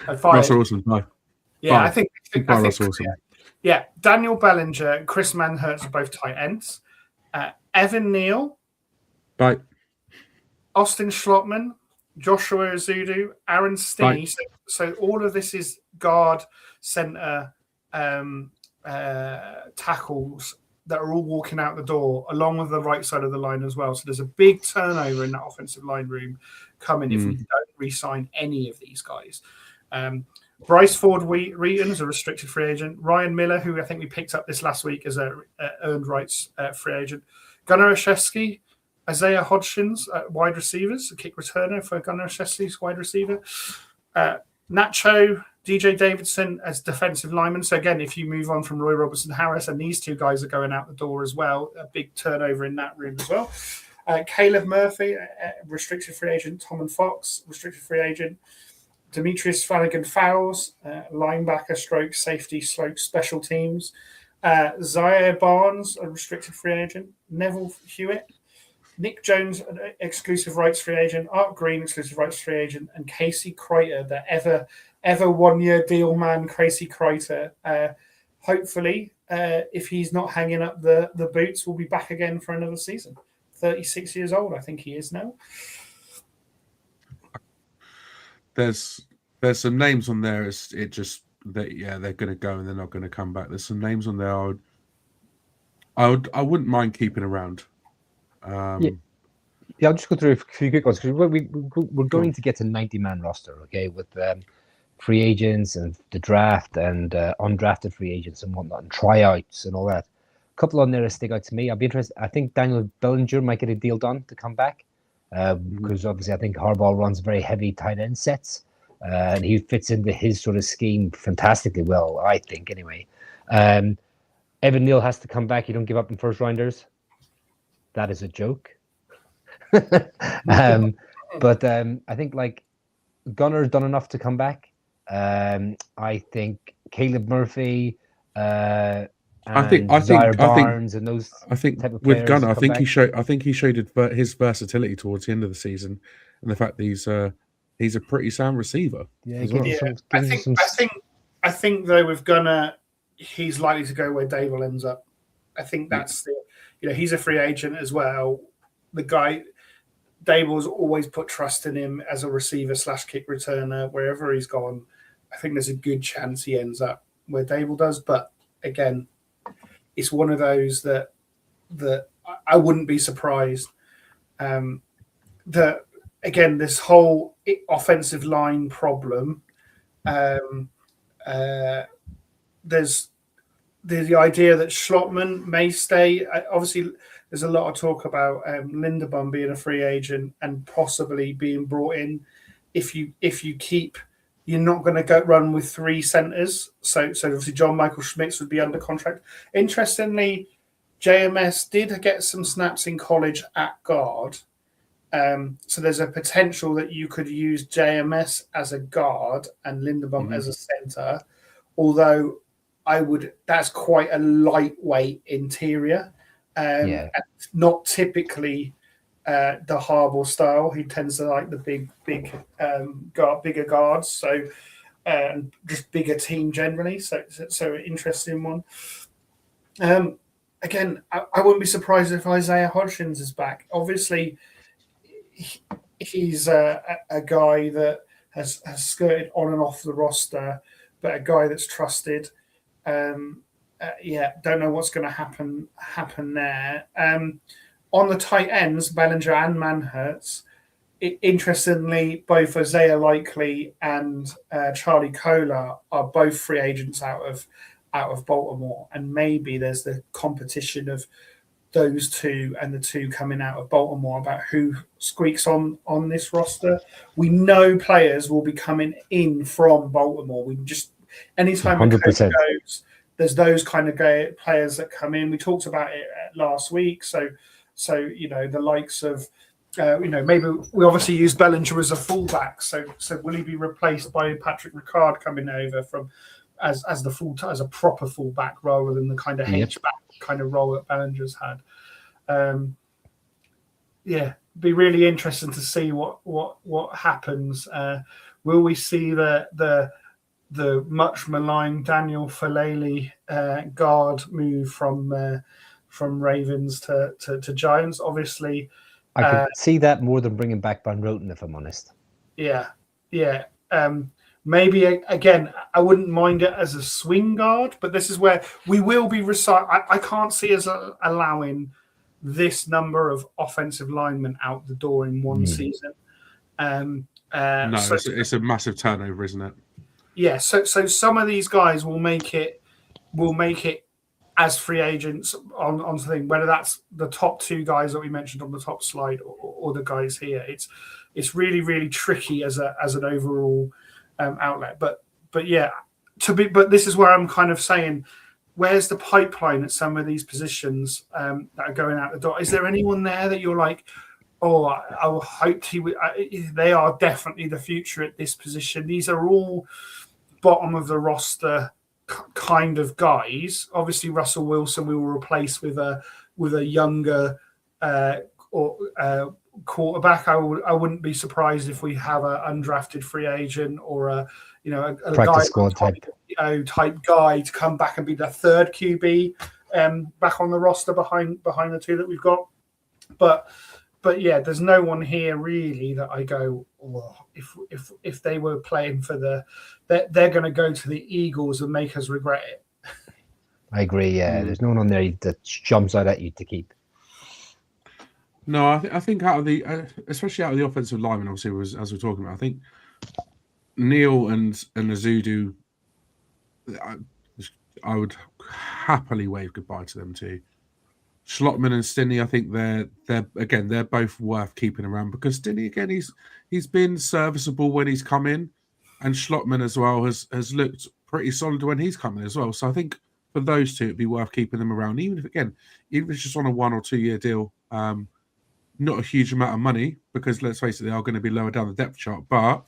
Russell Wilson, no. Yeah, I think Russell Wilson. Yeah, Daniel Bellinger and Chris Manhertz are both tight ends. Evan Neal, Bye. Austin Schlottman, Joshua Azudu, Aaron Stinney. So all of this is guard, center, tackles that are all walking out the door, along with the right side of the line as well. So there's a big turnover in that offensive line room coming if we don't re-sign any of these guys. Bryce Ford Wheaton is a restricted free agent. Ryan Miller, who I think we picked up this last week as a earned rights free agent. Gunnar Olszewski, Isaiah Hodgkins, wide receivers, a kick returner for Gunnar Olszewski's wide receiver. Nacho, DJ Davidson as defensive lineman. So again, if you move on from Roy Robertson Harris, and these two guys are going out the door as well, a big turnover in that room as well. Caleb Murphy, restricted free agent. Tom and Fox, restricted free agent. Demetrius Flanagan-Fowles, linebacker, stroke, safety, stroke, special teams. Zaire Barnes, a restricted free agent. Neville Hewitt. Nick Jones, an exclusive rights free agent. Art Green, exclusive rights free agent. And Casey Kreiter, the ever one-year deal man, Casey Kreiter. Hopefully, if he's not hanging up the boots, we'll be back again for another season. 36 years old, I think he is now. There's some names on there. They're going to go and they're not going to come back. There's some names on there I wouldn't mind keeping around. I'll just go through a few quick ones because we're going to get to 90-man roster, okay, with free agents and the draft and undrafted free agents and whatnot and tryouts and all that. A couple on there that stick out to me. I'll be interested. I think Daniel Bellinger might get a deal done to come back because obviously I think Harbaugh runs very heavy tight end sets and he fits into his sort of scheme fantastically well, I think, anyway. Evan Neal has to come back. You don't give up in first rounders. That is a joke. But I think like Gunner's done enough to come back. I think Caleb Murphy, Zaire Barnes, and those. I think type of with Gunner, I think he showed his versatility towards the end of the season, and the fact that he's a pretty sound receiver. Yeah, well. I think though with Gunner, he's likely to go where Dable ends up. I think that's he's a free agent as well. The guy, Dable's always put trust in him as a receiver / kick returner wherever he's gone. I think there's a good chance he ends up where Dable does. But again, it's one of those that I wouldn't be surprised. That again, this whole offensive line problem. There's the idea that Schlottman may stay. Obviously, there's a lot of talk about Linderbaum being a free agent and possibly being brought in. If you keep, you're not going to go run with three centers. So obviously John Michael Schmitz would be under contract. Interestingly, JMS did get some snaps in college at guard. So there's a potential that you could use JMS as a guard and Linderbaum as a center. Although that's quite a lightweight interior. Not typically the Harbaugh style. He tends to like the bigger guards. So just bigger team generally. So interesting one. Again, I wouldn't be surprised if Isaiah Hodgkins is back. Obviously, he's a guy that has skirted on and off the roster, but a guy that's trusted. Don't know what's going to happen there. On the tight ends, Bellinger and Manhurts. Interestingly, both Isaiah Likely and Charlie Kolar are both free agents out of Baltimore, and maybe there's the competition of those two and the two coming out of Baltimore about who squeaks on this roster. We know players will be coming in from Baltimore. We just anytime a coach goes, there's those kind of players that come in. We talked about it last week, so the likes of. Maybe we obviously use Bellinger as a fullback. So will he be replaced by Patrick Ricard coming over from as a proper fullback rather than the kind of H-back kind of role that Bellinger's had? Be really interesting to see what happens. Will we see the much maligned Daniel Falele guard move from Ravens to Giants? Obviously. I could see that more than bringing back Van Roten, if I'm honest. Yeah. Maybe, again, I wouldn't mind it as a swing guard, but this is where we will be I can't see us allowing this number of offensive linemen out the door in one season. It's a massive turnover, isn't it? Yeah, so some of these guys will make it as free agents on something, whether that's the top two guys that we mentioned on the top slide or the guys here. It's really, really tricky as an overall outlet. But this is where I'm kind of saying, where's the pipeline at some of these positions that are going out the door? Is there anyone there that you're like, oh, I hope they are definitely the future at this position? These are all bottom of the roster kind of guys. Obviously, Russell Wilson we will replace with a younger quarterback. I wouldn't be surprised if we have an undrafted free agent or a practice squad type guy to come back and be the third QB back on the roster behind the two that we've got. But yeah, there's no one here really that I go, oh, if they were playing for they're going to go to the Eagles and make us regret it. I agree. Yeah, there's no one on there that jumps out at you to keep. No, I think out of the, especially out of the offensive linemen, obviously, as we're talking about, I think Neal and Azudu, I would happily wave goodbye to them too. Schlottman and Stinney, I think they're both worth keeping around because Stinney, again, he's been serviceable when he's come in, and Schlottman as well has looked pretty solid when he's come in as well. So I think for those two, it'd be worth keeping them around, even if it's just on a 1 or 2 year deal. Not a huge amount of money because let's face it, they are going to be lower down the depth chart, but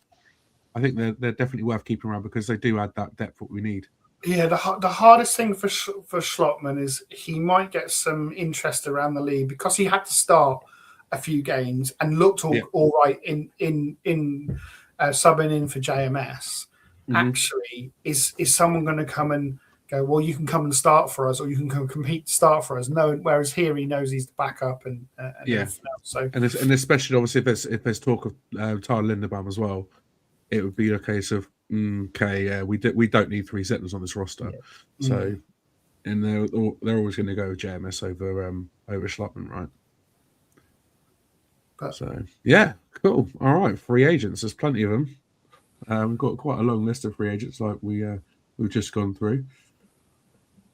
I think they're definitely worth keeping around because they do add that depth what we need. Yeah, the hardest thing for Schlottman is he might get some interest around the league because he had to start a few games and looked all right in subbing in for JMS. Mm-hmm. Actually, is someone going to come and go, well, you can come and start for us, or you can come compete to start for us? No, whereas here he knows he's the backup and so and especially obviously if there's talk of Tyler Linderbaum as well, it would be a case of we don't need 3 centers on this roster. Yeah. So, and they're always going to go with JMS over Schlottman, right? So yeah, cool. All right, free agents. There's plenty of them. We've got quite a long list of free agents, like we've just gone through.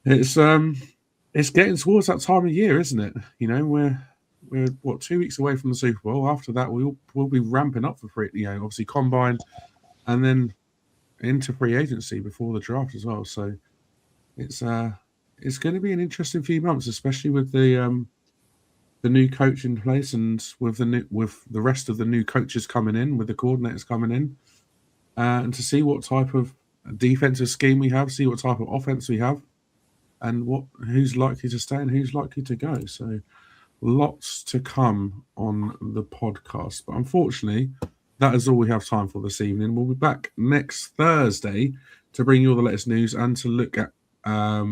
It's getting towards that time of year, isn't it? You know, we're 2 weeks away from the Super Bowl. After that, we'll be ramping up for free. You know, obviously combine, and then into free agency before the draft as well. So it's going to be an interesting few months, especially with the new coach in place and with the rest of the new coaches coming in, with the coordinators coming in, and to see what type of defensive scheme we have, see what type of offense we have, and who's likely to stay and who's likely to go. So lots to come on the podcast. But unfortunately, that is all we have time for this evening. We'll be back next Thursday to bring you all the latest news and to look at, I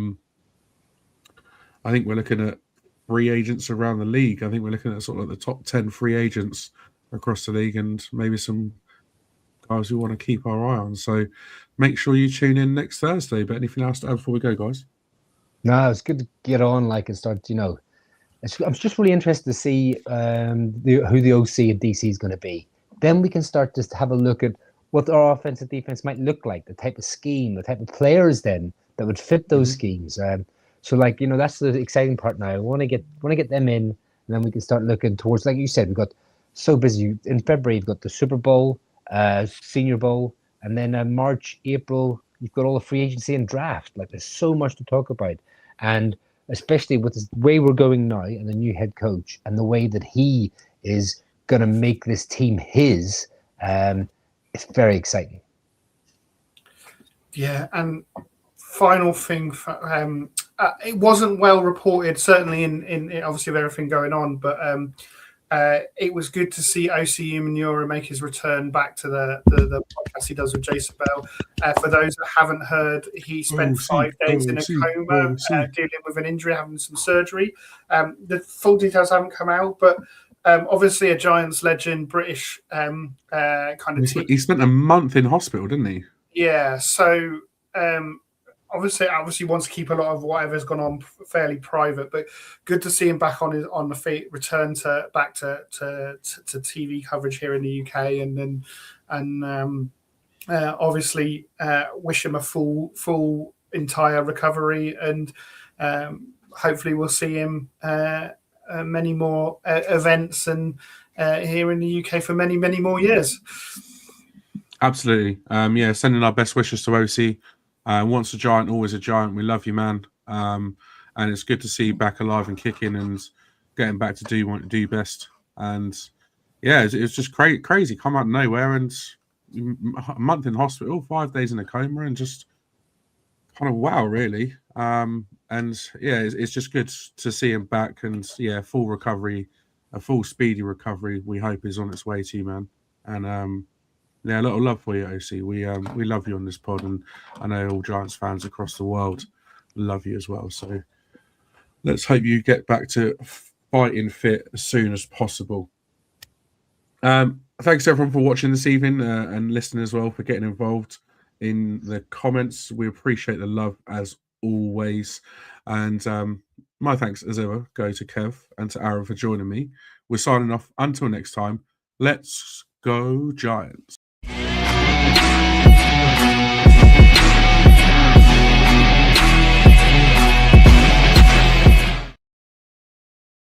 think we're looking at free agents around the league. I think we're looking at sort of the top 10 free agents across the league, and maybe some guys we want to keep our eye on. So make sure you tune in next Thursday. But anything else to add before we go, guys? No, it's good to get on, like, and start, I'm just really interested to see who the OC and DC is going to be. Then we can start just to have a look at what our offensive defense might look like, the type of scheme, the type of players then that would fit those schemes. So, like, that's the exciting part now. I want to get them in, and then we can start looking towards, like you said, we've got so busy. In February, you've got the Super Bowl, Senior Bowl, and then March, April, you've got all the free agency and draft. Like, there's so much to talk about. And especially with the way we're going now and the new head coach and the way that he is going to make this team his, it's very exciting. Yeah, and final thing, it wasn't well reported, certainly in obviously with everything going on, but it was good to see OC Umanura make his return back to the podcast he does with Jason Bell. For those that haven't heard, he spent 5 days in a coma, dealing with an injury, having some surgery. The full details haven't come out, but obviously a Giants legend, British kind of team. He spent a month in hospital, didn't he? Yeah, so obviously wants to keep a lot of whatever's gone on fairly private, but good to see him back on the feet, return back to TV coverage here in the UK, and obviously wish him a full entire recovery, and hopefully we'll see him many more events and here in the UK for many more years. Absolutely. Sending our best wishes to OC. Once a Giant, always a Giant. We love you, man. And it's good to see you back alive and kicking and getting back to do what you do best. And yeah, it was just crazy. Come out of nowhere and a month in hospital, 5 days in a coma, and just kind of wow, really. And yeah, it's just good to see him back, and yeah, full recovery, a full speedy recovery. We hope is on its way to you, man. And yeah, a lot of love for you, OC. We love you on this pod, and I know all Giants fans across the world love you as well. So let's hope you get back to fighting fit as soon as possible. Thanks everyone for watching this evening and listening as well, for getting involved in the comments. We appreciate the love as always. And my thanks as ever go to Kev and to Aaron for joining me. We're signing off until next time. Let's go Giants.